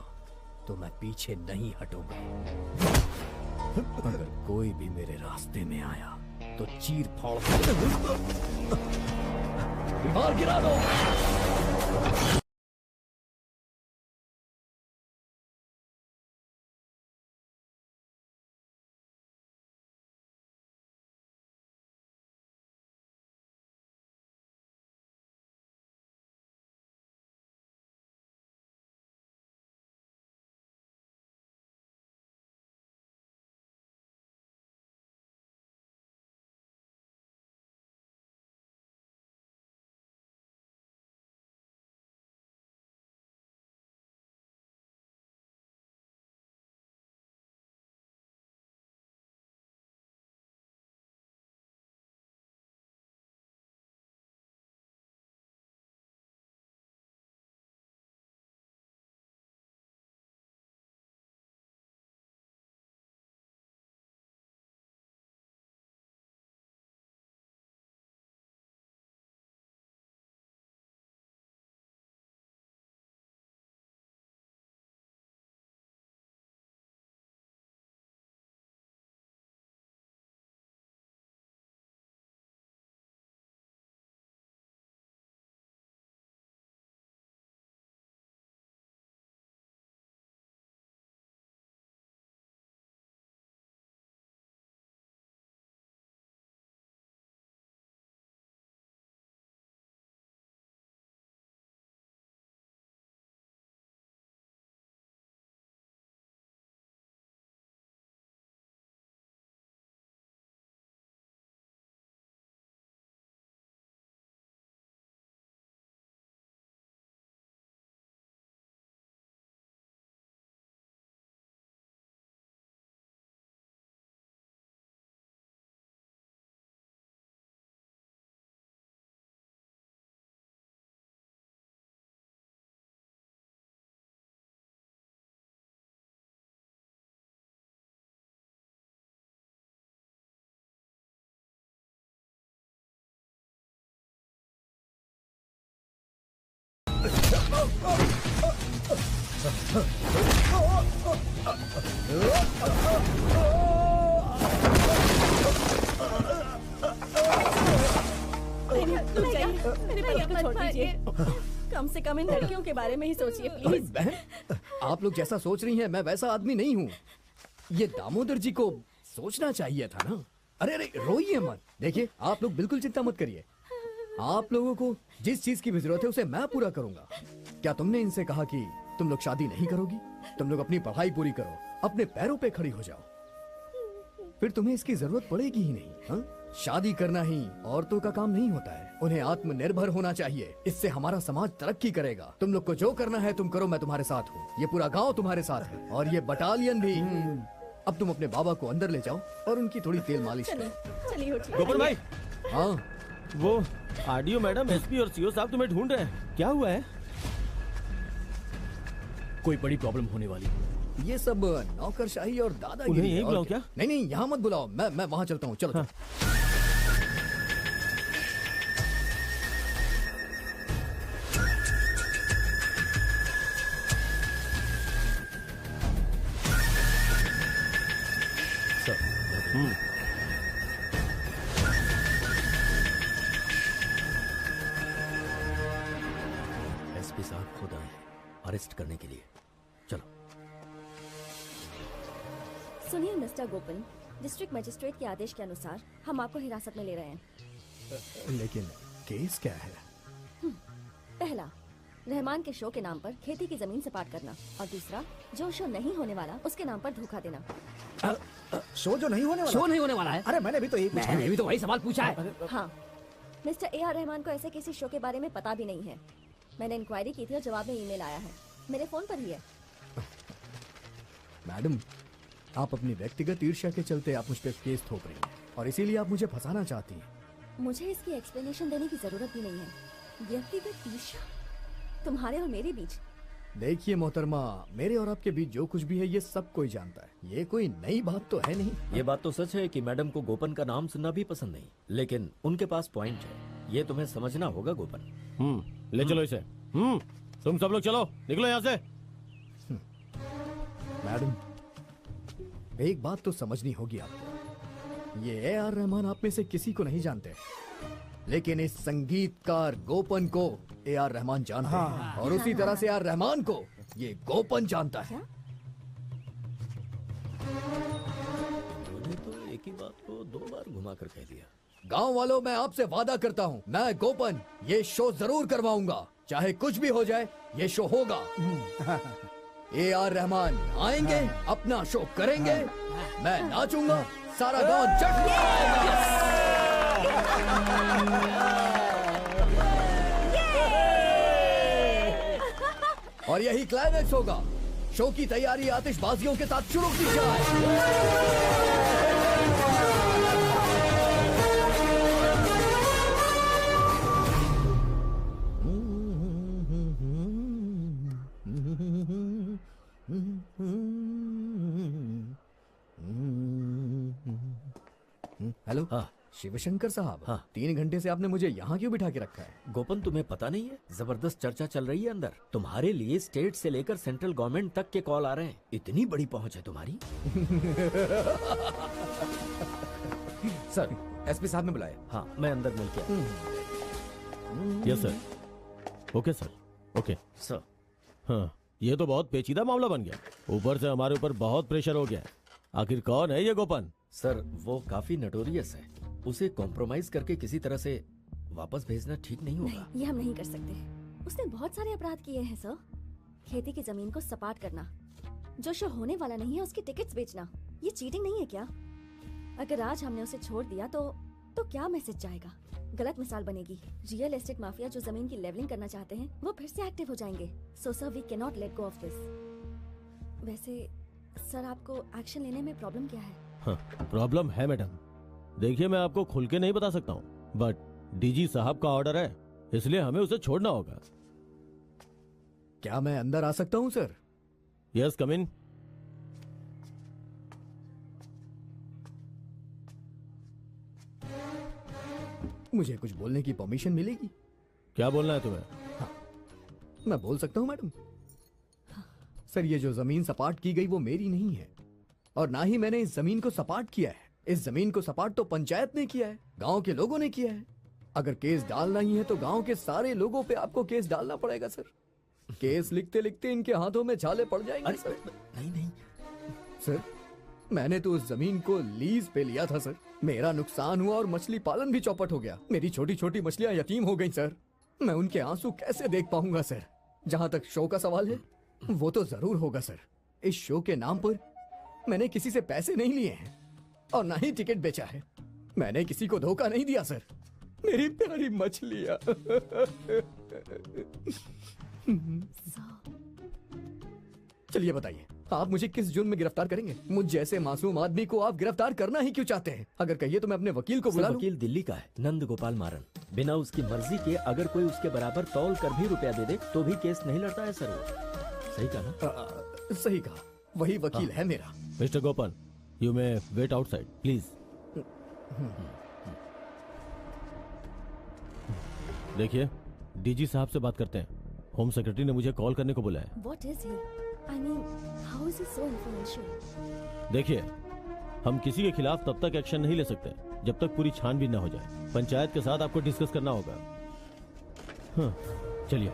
तो मैं पीछे नहीं हटूंगा। अगर कोई भी मेरे रास्ते में आया तो चीर फाड़ दीवार गिरा दो। मेरे पति को छोड़ दीजिए। कम से कम इन लड़कियों के बारे में ही सोचिए प्लीज। बहन, आप लोग जैसा सोच रही हैं मैं वैसा आदमी नहीं हूँ। ये दामोदर जी को सोचना चाहिए था ना। अरे अरे रोइए मत। देखिए आप लोग बिल्कुल चिंता मत करिए। आप लोगों को जिस चीज की भी जरूरत है उसे मैं पूरा करूंगा। क्या तुमने इनसे कहा कि तुम लोग शादी नहीं करोगी? तुम लोग अपनी पढ़ाई पूरी करो, अपने पैरों पे खड़ी हो जाओ, फिर तुम्हें इसकी जरूरत पड़ेगी ही नहीं। हाँ? शादी करना ही औरतों का काम नहीं होता है, उन्हें आत्मनिर्भर होना चाहिए। इससे हमारा समाज तरक्की करेगा। तुम लोग को जो करना है तुम करो, मैं तुम्हारे साथ हूँ। ये पूरा गांव तुम्हारे साथ है और ये बटालियन भी। अब तुम अपने बाबा को अंदर ले जाओ और उनकी थोड़ी तेल मालिश करो। चलिए गोपाल भाई। हाँ वो आरडीओ मैडम, एसपी और सीओ साहब तुम्हें ढूंढ रहे हैं। क्या हुआ है? कोई बड़ी प्रॉब्लम होने वाली। ये सब नौकरशाही और दादागिरी। उन्हें यहीं और बुलाऊं क्या? नहीं नहीं यहाँ मत बुलाओ, मैं वहाँ चलता हूँ। चलो हाँ। एसपी साहब खुद आए हैं अरेस्ट करने के लिए। चलो। सुनिए मिस्टर गोपन, डिस्ट्रिक्ट मजिस्ट्रेट के आदेश के अनुसार हम आपको हिरासत में ले रहे हैं। लेकिन केस क्या है? पहला, रहमान के शो के नाम पर खेती की जमीन सपाट करना, और दूसरा, जो शो नहीं होने वाला उसके नाम पर धोखा देना। शो जो नहीं होने वाला? शो नहीं होने वाला है? अरे मैंने भी तो यही पूछा। मैंने भी तो वही सवाल पूछा है। हाँ, मिस्टर ए आर रहमान को ऐसे किसी शो के बारे में पता भी नहीं है। मैंने इंक्वायरी की थी और जवाब में ईमेल आया है, मेरे फोन पर ही है। मैडम, आप अपनी व्यक्तिगत ईर्ष्या के चलते आप मुझ पे केस थोप रही हैं और इसीलिए आप मुझे फंसाना चाहती हैं। मुझे इसकी एक्सप्लेनेशन देने की जरूरत भी नहीं है। व्यक्तिगत ईर्ष्या तुम्हारे और मेरे बीच? देखिए मोहतरमा, मेरे और आपके बीच जो कुछ भी है ये सब कोई जानता है। ये कोई नई बात तो है नहीं। ये बात तो सच है कि मैडम को गोपन का नाम सुनना भी पसंद नहीं, लेकिन उनके पास पॉइंट है। ये तुम्हें समझना होगा गोपन। ले चलो इसे। तुम सब लोग चलो, निकलो यहाँ से। मैडम, एक बात तो समझनी होगी आपको। ये ए आर रहमान आप में से किसी को नहीं जानते, लेकिन इस संगीतकार गोपन को ए आर रहमान जानते हैं और उसी तरह से ए आर रहमान को ये गोपन जानता है। उन्होंने तो एक ही बात को 2 बार घुमा कर कह दिया। गांव वालों, मैं आपसे वादा करता हूँ, मैं गोपन ये शो जरूर करवाऊंगा। चाहे कुछ भी हो जाए, ये शो होगा। ए आर रहमान आएंगे, अपना शो करेंगे, मैं नाचूंगा, सारा गांव जश्न और यही क्लाइमेक्स होगा। शो की तैयारी आतिशबाजियों के साथ शुरू की जाए। हेलो। हाँ शिवशंकर साहब। हाँ। 3 घंटे से आपने मुझे यहाँ क्यों बिठा के रखा है? गोपन, तुम्हें पता नहीं है? जबरदस्त चर्चा चल रही है अंदर। तुम्हारे लिए स्टेट से लेकर सेंट्रल गवर्नमेंट तक के कॉल आ रहे हैं। इतनी बड़ी पहुंच है तुम्हारी। सर, एसपी साहब ने बुलाया। हाँ, मैं अंदर मिल के आया। Yes sir. Okay sir, okay sir. हाँ, ये तो बहुत पेचीदा मामला बन गया। ऊपर से हमारे ऊपर बहुत प्रेशर हो गया। आखिर कौन है ये गोपन? सर, वो काफी नटोरियस है। उसे कॉम्प्रोमाइज करके किसी तरह से वापस भेजना ठीक नहीं होगा। नहीं, ये हम नहीं कर सकते। उसने बहुत सारे अपराध किए हैं सर। खेती की जमीन को सपाट करना, जो शो होने वाला नहीं है उसकी टिकट्स बेचना, ये चीटिंग नहीं है क्या? अगर आज हमने उसे छोड़ दिया तो क्या मैसेज जाएगा? गलत मिसाल बनेगी। रियल एस्टेट माफिया जो जमीन की लेवलिंग करना चाहते हैं वो फिर से एक्टिव हो जाएंगे। So sir, we can not let go of this. वैसे सर, आपको एक्शन लेने में प्रॉब्लम क्या है? हाँ, प्रॉब्लम है मैडम। देखिए, मैं आपको खुल के नहीं बता सकता हूँ, बट डीजी साहब का ऑर्डर है, इसलिए हमें उसे छोड़ना होगा। क्या मैं अंदर आ सकता हूँ सर? यस, कम इन। मुझे कुछ बोलने की परमिशन मिलेगी? क्या बोलना है तुम्हें? मैं बोल सकता हूँ मैडम? सर, ये जो जमीन सपाट की गई वो मेरी नहीं है, और ना ही मैंने इस जमीन को सपाट किया है। इस जमीन को सपाट तो पंचायत ने किया है, गांव के लोगों ने किया है। अगर केस डालना ही है तो गांव के सारे लोगों पे आपको केस डालना पड़ेगा सर। केस लिखते लिखते इनके हाथों में छाले पड़ जाएंगे सर। नहीं सर, मैंने तो उस जमीन को लीज पे लिया था सर। मेरा नुकसान हुआ और मछली पालन भी चौपट हो गया। मेरी छोटी छोटी मछलियां यतीम हो गई सर। मैं उनके आंसू कैसे देख पाऊंगा सर? जहां तक शो का सवाल है, वो तो जरूर होगा सर। इस शो के नाम पर मैंने किसी से पैसे नहीं लिए हैं और ना ही टिकट बेचा है। मैंने किसी को धोखा नहीं दिया सर। मेरी प्यारी मछलियां। चलिए बताइए, आप मुझे किस जुर्म में गिरफ्तार करेंगे? मुझ जैसे मासूम आदमी को आप गिरफ्तार करना ही क्यों चाहते हैं? अगर कहिए तो मैं अपने वकील को बुला लूं। वकील दिल्ली का है, नंद गोपाल मारन। बिना उसकी मर्जी के अगर कोई उसके बराबर तौल कर भी रुपया दे दे तो भी केस नहीं लड़ता है सर वो। सही कहा ना? सही कहा, वही वकील है मेरा। Mister Gopan, you may wait outside please. देखिए, डीजी साहब से बात करते हैं। होम सेक्रेटरी ने मुझे कॉल करने को बोला है। What is he? I mean, how is he so influential? देखिए, हम किसी के खिलाफ तब तक एक्शन नहीं ले सकते जब तक पूरी छानबीन न हो जाए। पंचायत के साथ आपको डिस्कस करना होगा। हाँ, चलिए।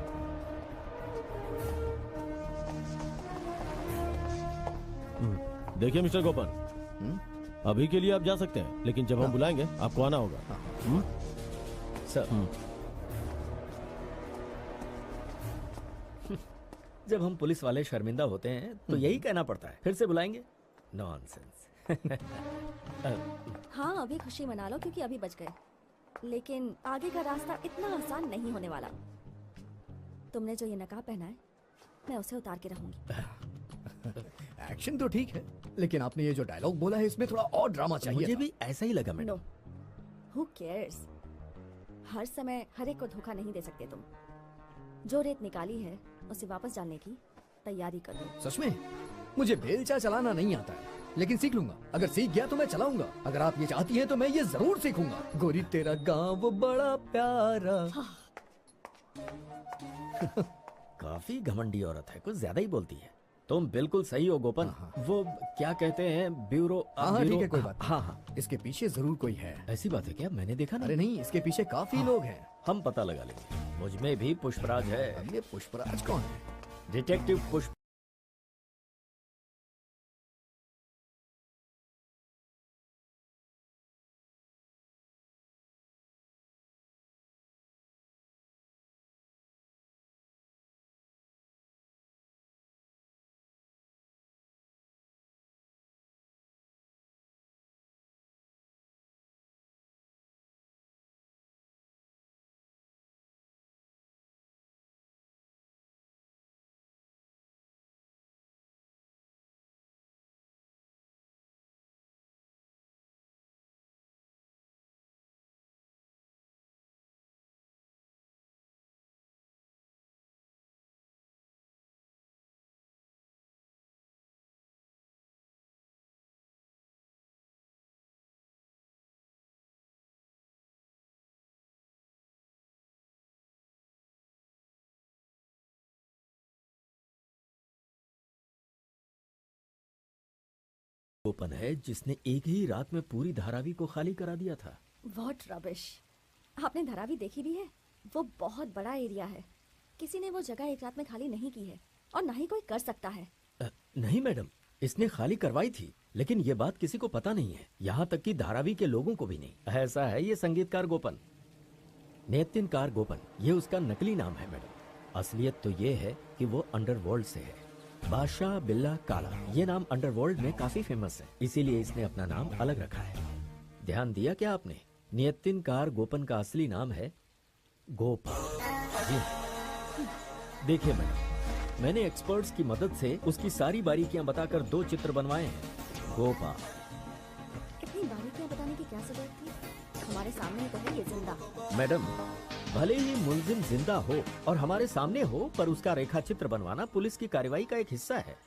देखिए मिस्टर गोपन, अभी के लिए आप जा सकते हैं, लेकिन जब हम बुलाएंगे आपको आना होगा। सर, जब हम पुलिस वाले शर्मिंदा होते हैं तो यही कहना पड़ता है, फिर से बुलाएंगे। नॉनसेंस। हाँ, अभी खुशी मना लो क्योंकि अभी बच गए, लेकिन आगे का रास्ता इतना आसान नहीं होने वाला। तुमने जो ये नकाब पहना है, मैं उसे उतार के रहूंगी। एक्शन तो ठीक है, लेकिन आपने ये जो डायलॉग बोला है इसमें थोड़ा और ड्रामा चाहिए। मुझे भी ऐसा ही लगा मैडम। No, who cares? हर समय हर एक को धोखा नहीं दे सकते तुम। जो रेत निकाली है उसे वापस डालने की तैयारी कर लो। सच में? मुझे बेलचा चलाना नहीं आता है, लेकिन सीख लूंगा। अगर सीख गया तो मैं चलाऊंगा। अगर आप ये चाहती हैं तो मैं ये जरूर सीखूंगा। गोरी तेरा गाँव बड़ा प्यारा। काफी घमंडी औरत है, कुछ ज्यादा ही बोलती है। तुम बिल्कुल सही हो गोपन। वो क्या कहते हैं, ब्यूरो। हाँ ठीक है, कोई बात नहीं। हाँ, इसके पीछे जरूर कोई है। ऐसी बात है क्या? मैंने देखा नहीं। अरे नहीं, इसके पीछे काफी लोग हैं। हम पता लगा लेंगे। मुझ में भी पुष्पराज है। ये पुष्पराज कौन है? डिटेक्टिव पुष्प। गोपन है जिसने एक ही रात में पूरी धारावी को खाली करा दिया था। What rubbish! आपने धारावी देखी भी है? वो बहुत बड़ा एरिया है। किसी ने वो जगह एक रात में खाली नहीं की है और ना ही कोई कर सकता है। नहीं मैडम, इसने खाली करवाई थी, लेकिन ये बात किसी को पता नहीं है, यहाँ तक कि धारावी के लोगों को भी नहीं। ऐसा है ये संगीतकार गोपन, नेत्तिनकार गोपन, ये उसका नकली नाम है मैडम। असलियत तो ये है कि वो अंडरवर्ल्ड से है। बादशाह बिल्ला काला, ये नाम अंडरवर्ल्ड में काफी फेमस है, इसीलिए इसने अपना नाम अलग रखा है। ध्यान दिया क्या आपने? नेत्तिनकार गोपन का असली नाम है गोपाल। जी देखिए मैडम, मैंने एक्सपर्ट्स की मदद से उसकी सारी बारीकियां बताकर 2 चित्र बनवाए हैं। गोपाल। इतनी बारीकियां बताने की क्या जरूरत थी? हमारे सामने ही तो है ये जिंदा। मैडम, भले ही मुलजिम जिंदा हो और हमारे सामने हो, पर उसका रेखा चित्र बनवाना पुलिस की कार्रवाई का एक हिस्सा है।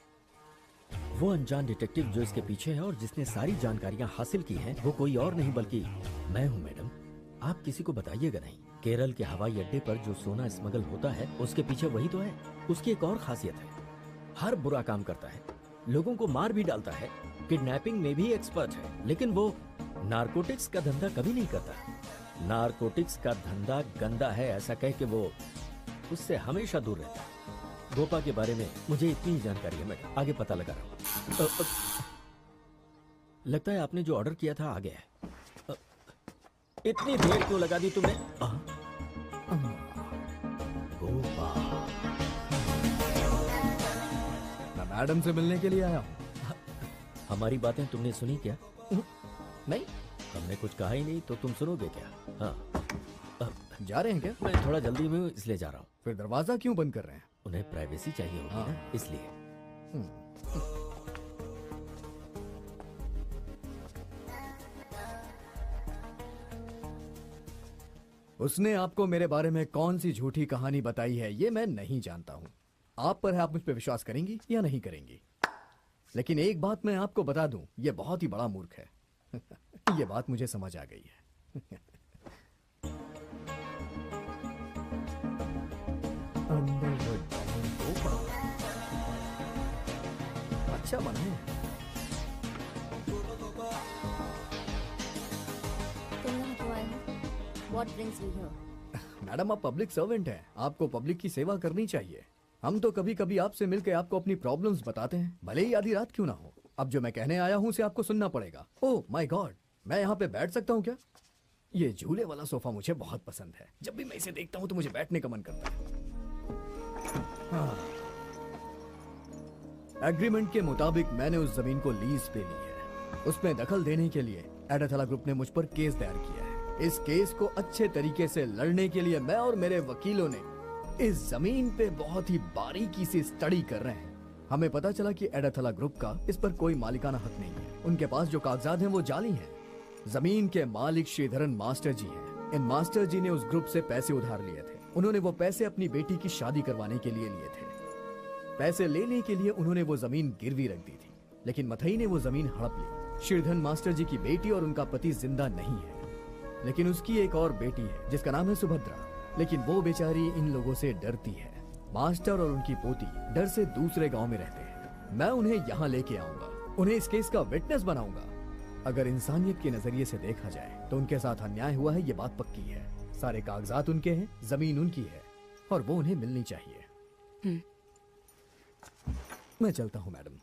वो अनजान डिटेक्टिव जो इसके पीछे है और जिसने सारी जानकारियां हासिल की हैं, वो कोई और नहीं बल्कि मैं हूं मैडम। आप किसी को बताइएगा नहीं। केरल के हवाई अड्डे पर जो सोना स्मगल होता है उसके पीछे वही तो है। उसकी एक और खासियत है, हर बुरा काम करता है, लोगों को मार भी डालता है, किडनैपिंग में भी एक्सपर्ट है, लेकिन वो नारकोटिक्स का धंधा कभी नहीं करता। नारकोटिक्स का धंधा गंदा है ऐसा कह के वो उससे हमेशा दूर रहता है। गोपा के बारे में मुझे इतनी ही जानकारी है, मैं आगे पता लगा रहा हूँ। लगता है आपने जो ऑर्डर किया था आ गया है। इतनी देर क्यों लगा दी तुमने? गोपा, मैं मैडम से मिलने के लिए आया हूँ। हमारी बातें तुमने सुनी क्या? नहीं, हमने कुछ कहा ही नहीं, तो तुम सुनोगे क्या? हाँ, जा रहे हैं क्या? मैं थोड़ा जल्दी में हूँ इसलिए जा रहा हूँ। फिर दरवाजा क्यों बंद कर रहे हैं? उन्हें प्राइवेसी चाहिए होगी ना, इसलिए। उसने आपको मेरे बारे में कौन सी झूठी कहानी बताई है ये मैं नहीं जानता हूँ। आप पर है, आप मुझ पर विश्वास करेंगी या नहीं करेंगी। लेकिन एक बात मैं आपको बता दूं, ये बहुत ही बड़ा मूर्ख है। ये बात मुझे समझ आ गई है। अच्छा बना है। तुम यहाँ क्यों आए हो? What brings you here? Madam, आप पब्लिक सर्वेंट हैं, आपको पब्लिक की सेवा करनी चाहिए। हम तो कभी कभी आपसे मिलकर आपको अपनी प्रॉब्लम्स बताते हैं, भले ही आधी रात क्यों ना हो। अब जो मैं कहने आया हूँ उसे आपको सुनना पड़ेगा। ओह माय गॉड, मैं यहाँ पे बैठ सकता हूँ क्या? ये झूले वाला सोफा मुझे बहुत पसंद है। जब भी मैं इसे देखता हूँ तो मुझे बैठने का मन करता है। एग्रीमेंट के मुताबिक मैंने उस जमीन को लीज पे ली है। उसमें दखल देने के लिए एडाथला ग्रुप ने मुझ पर केस दायर किया है। इस केस को अच्छे तरीके से लड़ने के लिए मैं और मेरे वकीलों ने इस जमीन पे बहुत ही बारीकी से स्टडी कर रहे हैं। हमें पता चला कि एडाथला ग्रुप का इस पर कोई मालिकाना हक नहीं है। उनके पास जो कागजात हैं वो जाली हैं। जमीन के मालिक श्रीधरन मास्टर जी हैं। इन मास्टर जी ने उस ग्रुप से पैसे उधार लिए थे। उन्होंने वो पैसे अपनी बेटी की शादी करवाने के लिए लिए थे। पैसे लेने के लिए उन्होंने वो जमीन गिरवी रख दी थी, लेकिन मथई ने वो जमीन हड़प ली। श्रीधरन मास्टर जी की बेटी और उनका पति जिंदा नहीं है, लेकिन उसकी एक और बेटी है जिसका नाम है सुभद्रा। लेकिन वो बेचारी इन लोगों से डरती है। मास्टर और उनकी पोती डर से दूसरे गांव में रहते हैं। मैं उन्हें यहाँ लेके आऊंगा, उन्हें इस केस का विटनेस बनाऊंगा। अगर इंसानियत के नजरिए से देखा जाए तो उनके साथ अन्याय हुआ है, ये बात पक्की है। सारे कागजात उनके हैं, जमीन उनकी है और वो उन्हें मिलनी चाहिए। मैं चलता हूँ मैडम।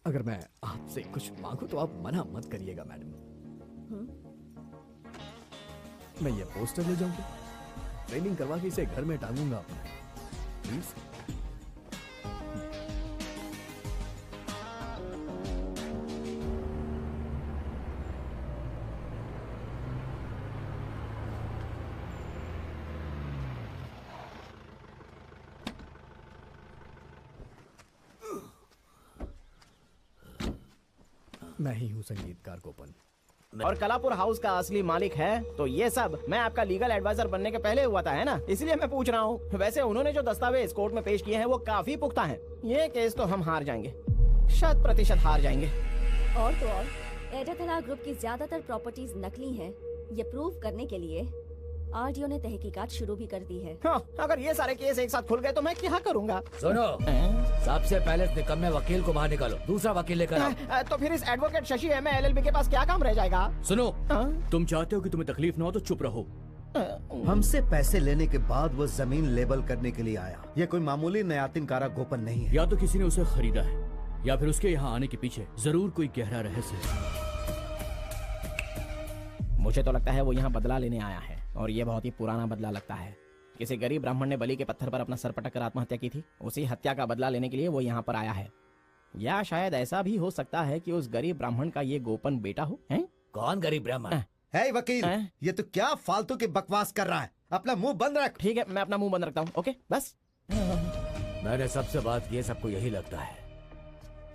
अगर मैं आपसे कुछ मांगू तो आप मना मत करिएगा मैडम। मैं ये पोस्टर ले जाऊंगा, ट्रेनिंग करवा के इसे घर में टांगूंगा अपने, प्लीज। मैं ही हूँ संगीतकार गोपन। और कलापुर हाउस का असली मालिक है तो ये सब मैं आपका लीगल एडवाइजर बनने के पहले हुआ था, है ना? इसलिए मैं पूछ रहा हूँ। वैसे उन्होंने जो दस्तावेज कोर्ट में पेश किए हैं वो काफी पुख्ता हैं। ये केस तो हम हार जाएंगे, 100% हार जाएंगे। और तो और एडाथला ग्रुप की ज्यादातर प्रॉपर्टीज नकली हैं। ये प्रूव करने के लिए आरडीओ ने तहकीकात शुरू भी कर दी है। हाँ, अगर ये सारे केस एक साथ खुल गए तो मैं क्या करूँगा? सुनो, सबसे पहले निकम्मे वकील को बाहर निकालो, दूसरा वकील लेकर आओ। तो फिर इस एडवोकेट शशि एम एलएलबी के पास क्या काम रह जाएगा? सुनो, तुम चाहते हो कि तुम्हें तकलीफ ना हो तो चुप रहो। हमसे पैसे लेने के बाद वो जमीन लेबल करने के लिए आया। ये कोई मामूली नयातिनकारा गोपन नहीं है। या तो किसी ने उसे खरीदा है या फिर उसके यहाँ आने के पीछे जरूर कोई गहरा रहस्य है। मुझे तो लगता है वो यहाँ बदला लेने आया है और ये बहुत ही पुराना बदला लगता है। किसी गरीब ब्राह्मण ने बलि के पत्थर पर अपना सर पटक कर आत्महत्या की थी, उसी हत्या का बदला लेने के लिए वो यहाँ पर आया है। या शायद ऐसा भी हो सकता है कि उस गरीब ब्राह्मण का ये गोपन बेटा हो। है? कौन गरीब ब्राह्मण? है वकील, ये तो क्या फालतू की बकवास कर रहा है। अपना मुंह बंद रख। ठीक है, मैं अपना मुंह बंद रखता हूँ। ओके, बस। मैंने सबसे बात की, सबको यही लगता है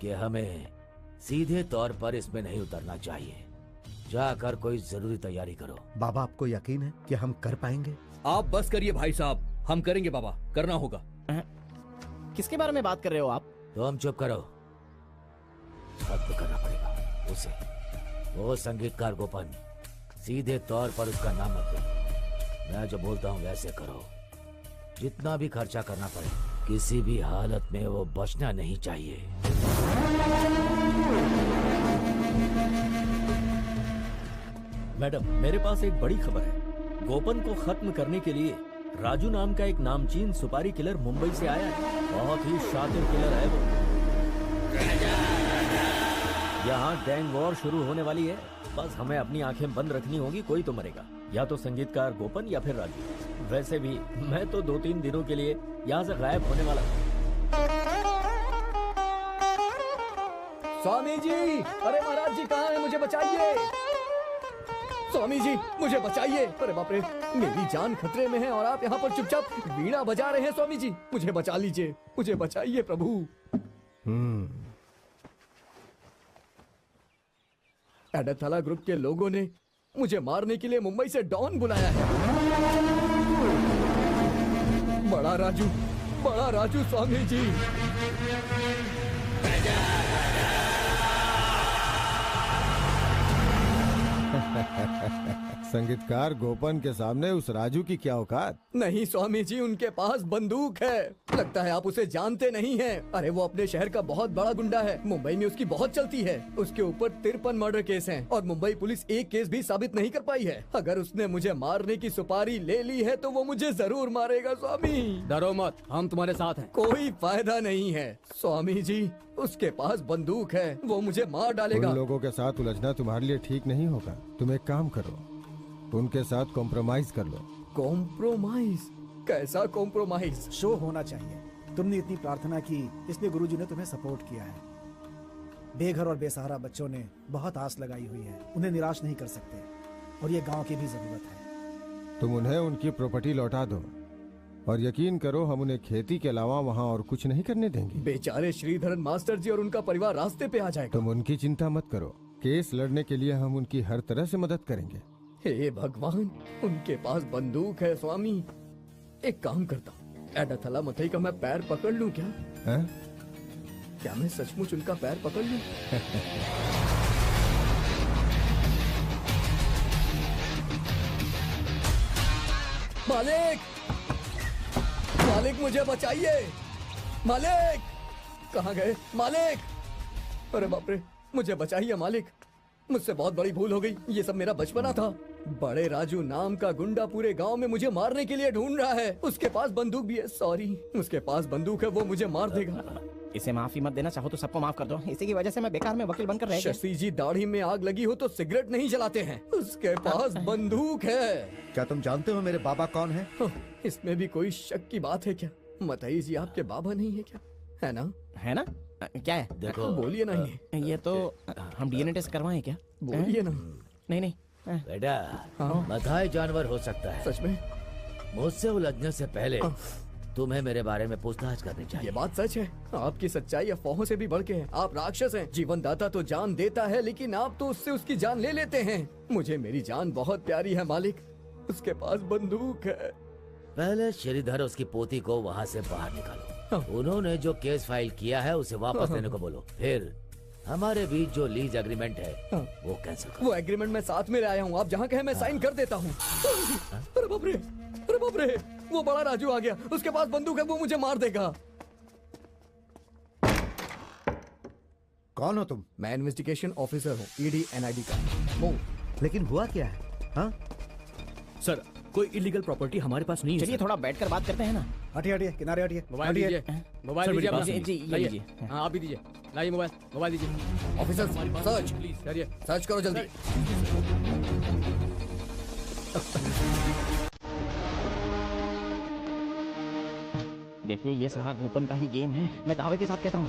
कि हमें सीधे तौर पर इसमें नहीं उतरना चाहिए। जाकर कोई जरूरी तैयारी करो। बाबा, आपको यकीन है कि हम कर पाएंगे? आप बस करिए भाई साहब, हम करेंगे बाबा, करना होगा। किसके बारे में बात कर रहे हो आप? तो हम चुप करो, खत्म करना पड़ेगा उसे। वो संगीतकार गोपन, सीधे तौर पर उसका नाम मत लो, मैं जो बोलता हूँ वैसे करो। जितना भी खर्चा करना पड़े, किसी भी हालत में वो बचना नहीं चाहिए। मैडम, मेरे पास एक बड़ी खबर है। गोपन को खत्म करने के लिए राजू नाम का एक नामचीन सुपारी किलर मुंबई से आया है। बहुत ही शातिर किलर है वो। यहाँ गैंग वॉर शुरू होने वाली है। बस हमें अपनी आंखें बंद रखनी होगी, कोई तो मरेगा, या तो संगीतकार गोपन या फिर राजू। वैसे भी मैं तो 2-3 दिनों के लिए यहाँ से गायब होने वाला हूँ। स्वामी जी, अरे महाराज जी कहाँ हैं? मुझे बचाइए। स्वामी जी, मुझे बचाइए। अरे बाप रे, मेरी जान खतरे में है और आप यहाँ पर चुपचाप वीणा बजा रहे हैं। स्वामी जी, मुझे बचा लीजिए, मुझे बचाइए प्रभु। एडाथला ग्रुप के लोगों ने मुझे मारने के लिए मुंबई से डॉन बुलाया है। बड़ा राजू स्वामी जी। संगीतकार गोपन के सामने उस राजू की क्या औकात? नहीं स्वामी जी, उनके पास बंदूक है। लगता है आप उसे जानते नहीं हैं। अरे वो अपने शहर का बहुत बड़ा गुंडा है। मुंबई में उसकी बहुत चलती है। उसके ऊपर 53 मर्डर केस हैं और मुंबई पुलिस एक केस भी साबित नहीं कर पाई है। अगर उसने मुझे मारने की सुपारी ले ली है तो वो मुझे जरूर मारेगा। स्वामी डरो मत, हम तुम्हारे साथ हैं। कोई फायदा नहीं है स्वामी जी, उसके पास बंदूक है, वो मुझे मार डालेगा। उन लोगों के साथ उलझना तुम्हारे लिए ठीक नहीं होगा। तुम एक काम करो, उनके साथ कॉम्प्रोमाइज कर लो। कॉम्प्रोमाइज? कैसा कॉम्प्रोमाइज? शो होना चाहिए। तुमने इतनी प्रार्थना की, इसलिए गुरुजी ने तुम्हें सपोर्ट किया है। बेघर और बेसहारा बच्चों ने बहुत आस लगाई हुई है, उन्हें निराश नहीं कर सकते और ये गांव की भी जरूरत है। तुम उन्हें उनकी प्रॉपर्टी लौटा दो और यकीन करो हम उन्हें खेती के अलावा वहाँ और कुछ नहीं करने देंगे। बेचारे श्रीधरन मास्टर जी और उनका परिवार रास्ते पे आ जाएगा। तुम उनकी चिंता मत करो, केस लड़ने के लिए हम उनकी हर तरह से मदद करेंगे। हे भगवान, उनके पास बंदूक है। स्वामी एक काम करता हूँ, एडाथला मथई का मैं पैर पकड़ लूँ क्या? है? क्या मैं सचमुच उनका पैर पकड़ लूँ? मालिक मुझे बचाइए। मालिक कहाँ गए? मालिक, अरे बाप रे, मुझे बचाइए मालिक। मुझसे बहुत बड़ी भूल हो गई। ये सब मेरा बचपना था। बड़े राजू नाम का गुंडा पूरे गांव में मुझे मारने के लिए ढूंढ रहा है। उसके पास बंदूक भी है। सॉरी, उसके पास बंदूक है, वो मुझे मार देगा। इसे माफी मत देना, चाहो तो सबको माफ कर दो। इसी की वजह से मैं बेकार में वकील बनकर रह गया। शशि जी, दाढ़ी में आग लगी हो तो सिगरेट नहीं जलाते हैं। उसके पास बंदूक है। क्या तुम जानते हो मेरे बाबा कौन है? इसमें भी कोई शक की बात है क्या? मतई जी आपके बाबा नहीं है क्या? है ना? है ना? क्या है? देखो, बोलिए ना। ये तो हम डीएनए टेस्ट करवाएं क्या? बोलिए ना। नहीं। बेटा, मथाई जानवर हो सकता है। सच में? मुझसे उलझने से पहले तुम्हें मेरे बारे में पूछताछ करनी चाहिए। ये बात सच है। आपकी सच्चाई अफवाहों से भी बढ़ के है। आप राक्षस हैं। जीवन दाता तो जान देता है, लेकिन आप तो उससे उसकी जान ले लेते हैं। मुझे मेरी जान बहुत प्यारी है मालिक। उसके पास बंदूक है। पहले श्रीधर उसकी पोती को वहाँ से बाहर निकालो। उन्होंने जो केस फाइल किया है उसे वापस लेने को बोलो। फिर हमारे बीच जो लीज एग्रीमेंट है वो कैंसिल करो। वो एग्रीमेंट मैं साथ में लाया हूँ। आप जहाँ कहे मैं साइन कर देता हूँ। अरे बाप रे, अरे बाप रे, वो बड़ा राजू आ गया। उसके पास बंदूक है, वो मुझे मार देगा। कौन हो तुम? मैं इन्वेस्टिगेशन ऑफिसर हूँ, ईडी एनआईडी का। ओ, लेकिन हुआ क्या है? हाँ सर, कोई इलीगल प्रॉपर्टी हमारे पास नहीं है। चलिए थोड़ा बैठकर बात करते हैं ना। हटिए, किनारे हटिए। मोबाइल दीजिए, मोबाइल दीजिए अपना। जी, लाइए। हाँ, आप भी दीजिए। लाइए मोबाइल दीजिए। ऑफिसर, सर्च प्लीज करिए। सर्च करो जल्दी। देखिए, ये सारा गोपन का ही गेम है। मैं दावे के साथ कहता हूँ।